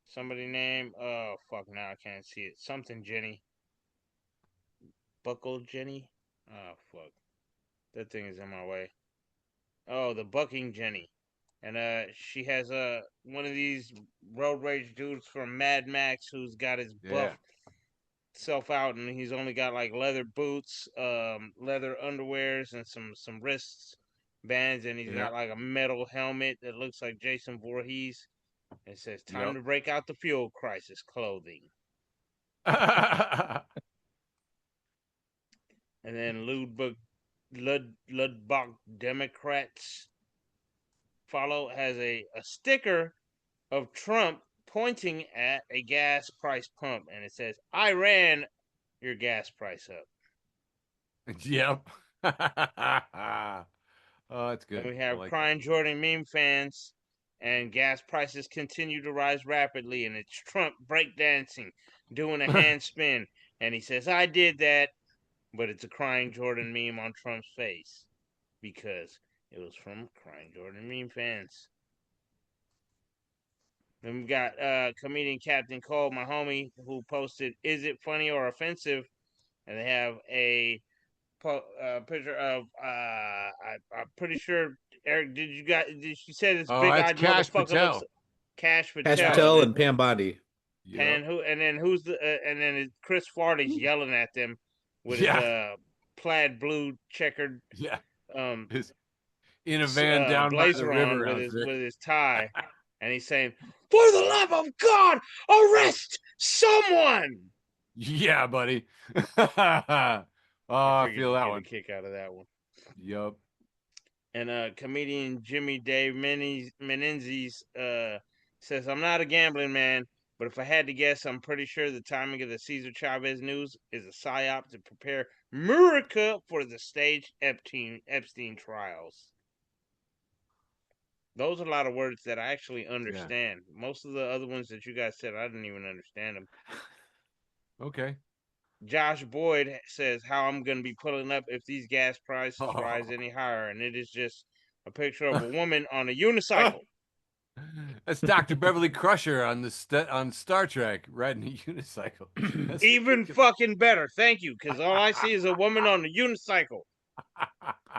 somebody named, oh, fuck, now I can't see it. Something Jenny. Buckle Jenny? Oh, fuck. That thing is in my way. Oh, the Bucking Jenny. And she has one of these road rage dudes from Mad Max who's got his buff self out, and he's only got like leather boots, leather underwears, and some wrist bands, and he's got like a metal helmet that looks like Jason Voorhees. And it says, "Time to break out the fuel crisis clothing." And then Ludbach Democrats follow has a sticker of Trump pointing at a gas price pump, and it says, "I ran your gas price up." Yep. Oh, that's good. And we have crying Jordan meme fans, and gas prices continue to rise rapidly, and it's Trump breakdancing, doing a handspin, and he says, "I did that," but it's a crying Jordan meme on Trump's face because it was from crying Jordan meme fans. Then we got comedian Captain Cole, my homie, who posted, "Is it funny or offensive?" And they have a picture of I'm pretty sure, Eric, did you say this big-eyed motherfucker looks Cash Patel and Pam Bondi. And then who's the and then Chris Farley's yelling at them with his plaid blue checkered in a van down by the river with his tie, and he's saying, "For the love of God, arrest Someone. Yeah, buddy. Oh, I figured feel you'd that get a one. kick out of that one. Yup. And comedian Jimmy Dave Menenzies says, I'm not a gambling man, but if I had to guess, I'm pretty sure the timing of the Cesar Chavez news is a psyop to prepare America for the staged Epstein trials. Those are a lot of words that I actually understand. Yeah. Most of the other ones that you guys said, I didn't even understand them. Okay. Josh Boyd says how I'm going to be pulling up if these gas prices rise any higher, and it is just a picture of a woman on a unicycle. That's Dr. Beverly Crusher on the on Star Trek riding a unicycle. Even fucking better, thank you, because all I see is a woman on a unicycle.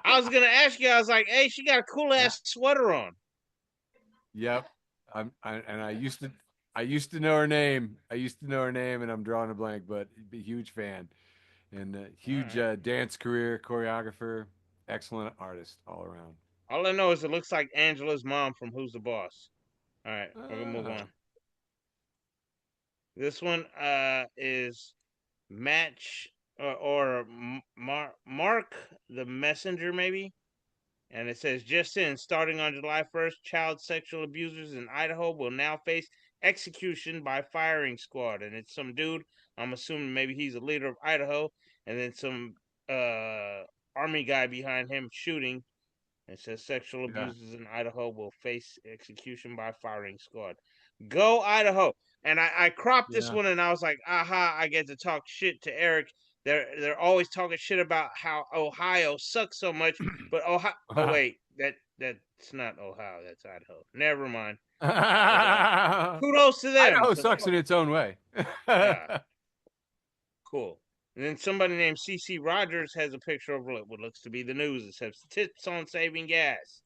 I was gonna ask you, I was like, hey, she got a cool ass sweater on. Yep, I used to know her name. And I'm drawing a blank, but a huge fan, and huge dance career, choreographer, excellent artist all around. All I know is it looks like Angela's mom from Who's the Boss. All right, we're gonna move on. This one is Match or Mark the Messenger, maybe. And it says, just in, starting on July 1st, child sexual abusers in Idaho will now face execution by firing squad. And it's some dude, I'm assuming maybe he's a leader of Idaho, and then some army guy behind him shooting. It says sexual abusers in Idaho will face execution by firing squad. Go Idaho. And I cropped this one and I was like, aha, I get to talk shit to Eric. They're always talking shit about how Ohio sucks so much, but Ohio. Oh wait, that's not Ohio. That's Idaho. Never mind. Kudos to them. Idaho sucks in its own way. Yeah. Cool. And then somebody named CC Rogers has a picture of what looks to be the news. It says tips on saving gas.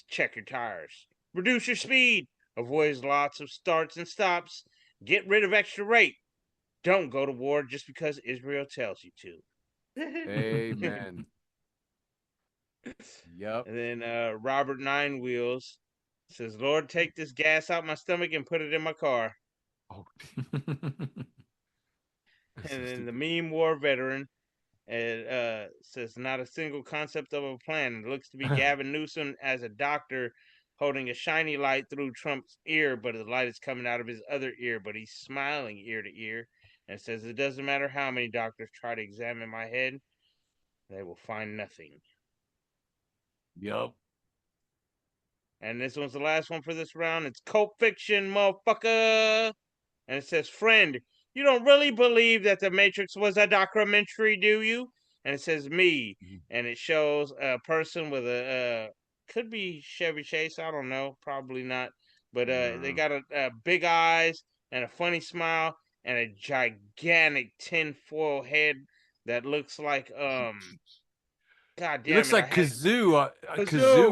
Check your tires. Reduce your speed. Avoid lots of starts and stops. Get rid of extra rate. Don't go to war just because Israel tells you to. Amen. Yep. And then Robert Nine Wheels says, Lord, take this gas out my stomach and put it in my car. Oh. And then the meme war veteran says, not a single concept of a plan. It looks to be Gavin Newsom as a doctor holding a shiny light through Trump's ear, but the light is coming out of his other ear, but he's smiling ear to ear. And it says, it doesn't matter how many doctors try to examine my head, they will find nothing. Yep. And this one's the last one for this round. It's Cult Fiction, motherfucker. And it says, friend, you don't really believe that The Matrix was a documentary, do you? And it says, me. And it shows a person with could be Chevy Chase, I don't know, probably not. But they got a big eyes and a funny smile and a gigantic tinfoil head that looks like, God damn it. It looks like Kazoo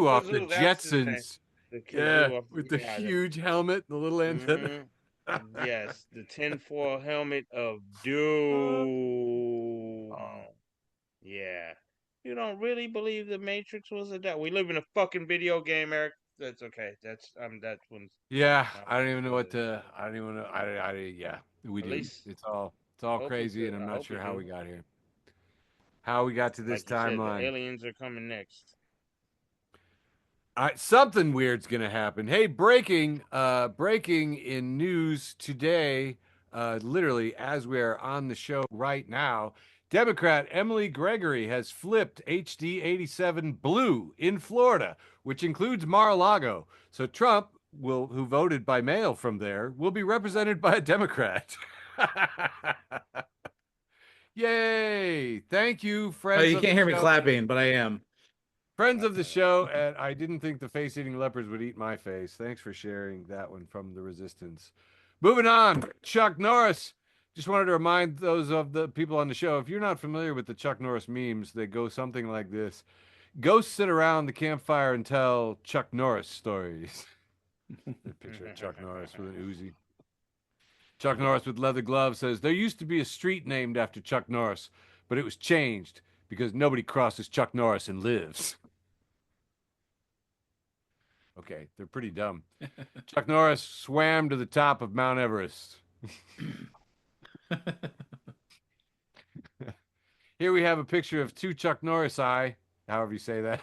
off the Jetsons. The with the huge helmet, the little antenna. Yes, the tinfoil helmet of doom. Yeah. You don't really believe the Matrix was a we live in a fucking video game, Eric. That's okay. That's one's. Yeah, I don't even know what to. I don't even know. Yeah, we do. It's all crazy, and I'm not sure how we got here. How we got to this timeline. The aliens are coming next. Something weird's gonna happen. Hey, breaking in news today, literally as we are on the show right now, Democrat Emily Gregory has flipped HD 87 blue in Florida, which includes Mar-a-Lago. So Trump who voted by mail from there, will be represented by a Democrat. Yay! Thank you, friends. Oh, you can't hear me clapping, but I am. Friends of the show, and I didn't think the face-eating leopards would eat my face. Thanks for sharing that one from the Resistance. Moving on, Chuck Norris. Just wanted to remind those of the people on the show, if you're not familiar with the Chuck Norris memes, they go something like this. Go sit around the campfire and tell Chuck Norris stories. Picture of Chuck Norris with an Uzi. Chuck Norris with leather gloves says, there used to be a street named after Chuck Norris, but it was changed because nobody crosses Chuck Norris and lives. Okay, they're pretty dumb. Chuck Norris swam to the top of Mount Everest. Here we have a picture of two Chuck Norris eye, however you say that.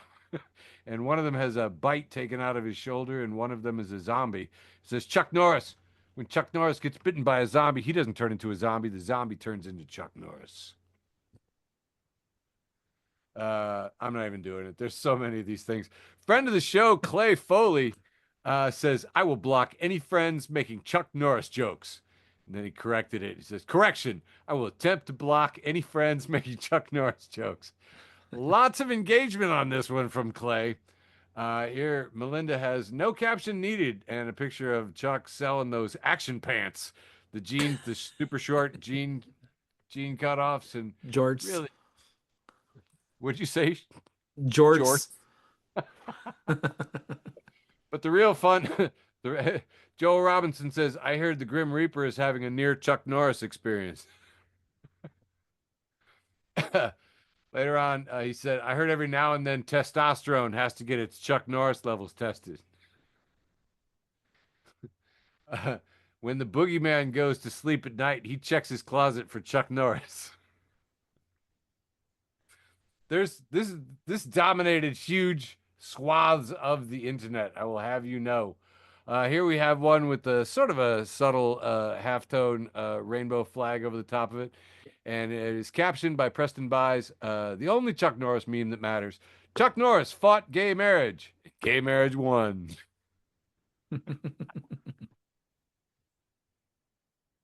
And one of them has a bite taken out of his shoulder, and one of them is a zombie. It says Chuck Norris. When Chuck Norris gets bitten by a zombie, he doesn't turn into a zombie. The zombie turns into Chuck Norris. I'm not even doing it. There's so many of these things. Friend of the show, Clay Foley, says, I will block any friends making Chuck Norris jokes. And then he corrected it. He says, correction, I will attempt to block any friends making Chuck Norris jokes. Lots of engagement on this one from Clay. Here, Melinda has no caption needed and a picture of Chuck selling those action pants, the jeans, the super short jean cutoffs, and Jorts. really, what'd you say? Jorts. But the real fun, Joel Robinson says, I heard the Grim Reaper is having a near Chuck Norris experience. Later on, he said, I heard every now and then testosterone has to get its Chuck Norris levels tested. When the boogeyman goes to sleep at night, he checks his closet for Chuck Norris. This dominated huge swaths of the internet, I will have you know. Here we have one with a sort of a subtle halftone rainbow flag over the top of it. And it is captioned by Preston Buys, the only Chuck Norris meme that matters. Chuck Norris fought gay marriage. Gay marriage won.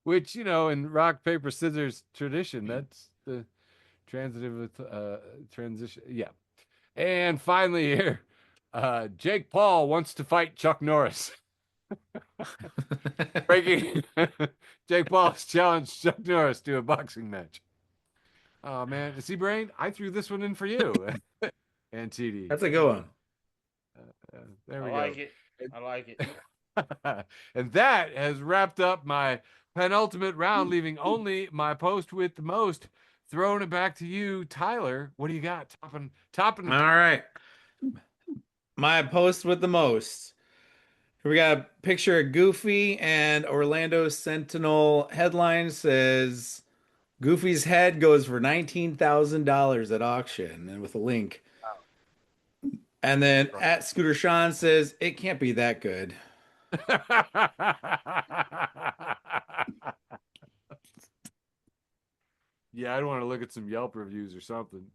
Which, you know, in rock, paper, scissors tradition, that's the transitive transition. Yeah. And finally here, Jake Paul wants to fight Chuck Norris. Breaking Jake Paul has challenged Chuck Norris to a boxing match. Oh man, see, Brane, I threw this one in for you. And TD. That's a good one. There we I go. like it. I like it. And that has wrapped up my penultimate round, leaving only my post with the most. Throwing it back to you, Tyler. What do you got? Topping. All right. My post with the most. We got a picture of Goofy, and Orlando Sentinel headline says Goofy's head goes for $19,000 at auction, and with a link. And then at Scooter Sean says it can't be that good. Yeah, I'd want to look at some Yelp reviews or something.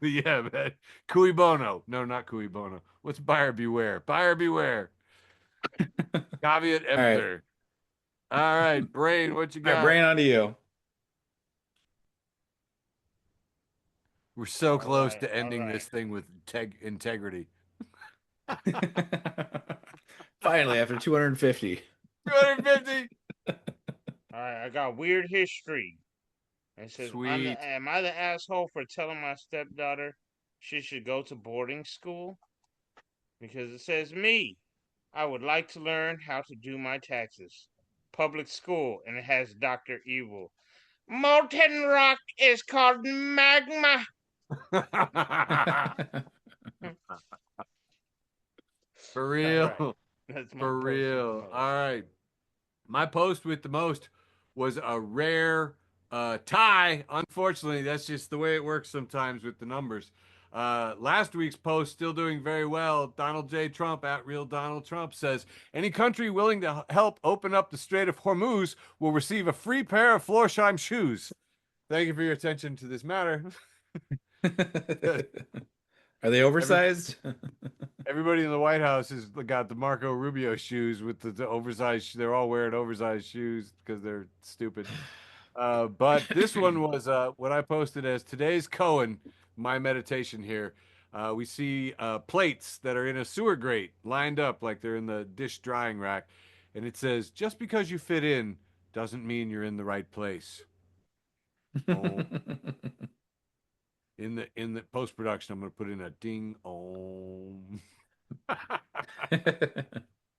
Yeah, man. Cui bono. No, not cui bono. What's buyer beware? Buyer beware. Caveat emptor. All right, Brane, what you All got? right, Brane, on to you. We're so close right, to ending all right. this thing with integrity. Finally, after 250. 250. All right, I got weird history. It says, Sweet. am I the asshole for telling my stepdaughter she should go to boarding school? Because it says me. I would like to learn how to do my taxes. Public school, and it has Dr. Evil. Molten rock is called magma. For real. Right. That's my For post real. with the most. All right. My post with the most was a rare tie. Unfortunately, that's just the way it works sometimes with the numbers. Last week's post still doing very well. Donald J. Trump at Real Donald Trump says, any country willing to help open up the Strait of Hormuz will receive a free pair of Florsheim shoes. Thank you for your attention to this matter. Are they oversized? Everybody in the White House has got the Marco Rubio shoes with the oversized. They're all wearing oversized shoes because they're stupid. But this one was what I posted as today's Cohen, my meditation here. We see plates that are in a sewer grate lined up like they're in the dish drying rack. And it says, just because you fit in doesn't mean you're in the right place. Oh. In the post production, I'm going to put in a ding om.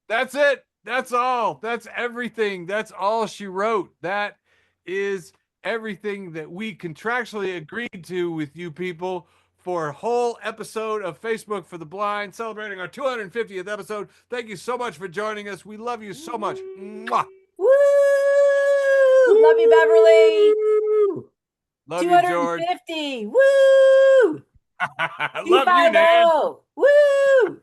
That's it. That's all. That's everything. That's all she wrote. That is everything that we contractually agreed to with you people for a whole episode of Facebook for the Blind, celebrating our 250th episode. Thank you so much for joining us. We love you so much. Mwah. Woo! Love you, Beverly. Love you, George. 250. Woo! Love you, Nan. Woo!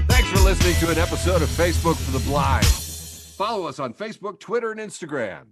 Thanks for listening to an episode of Facebook for the Blind. Follow us on Facebook, Twitter, and Instagram.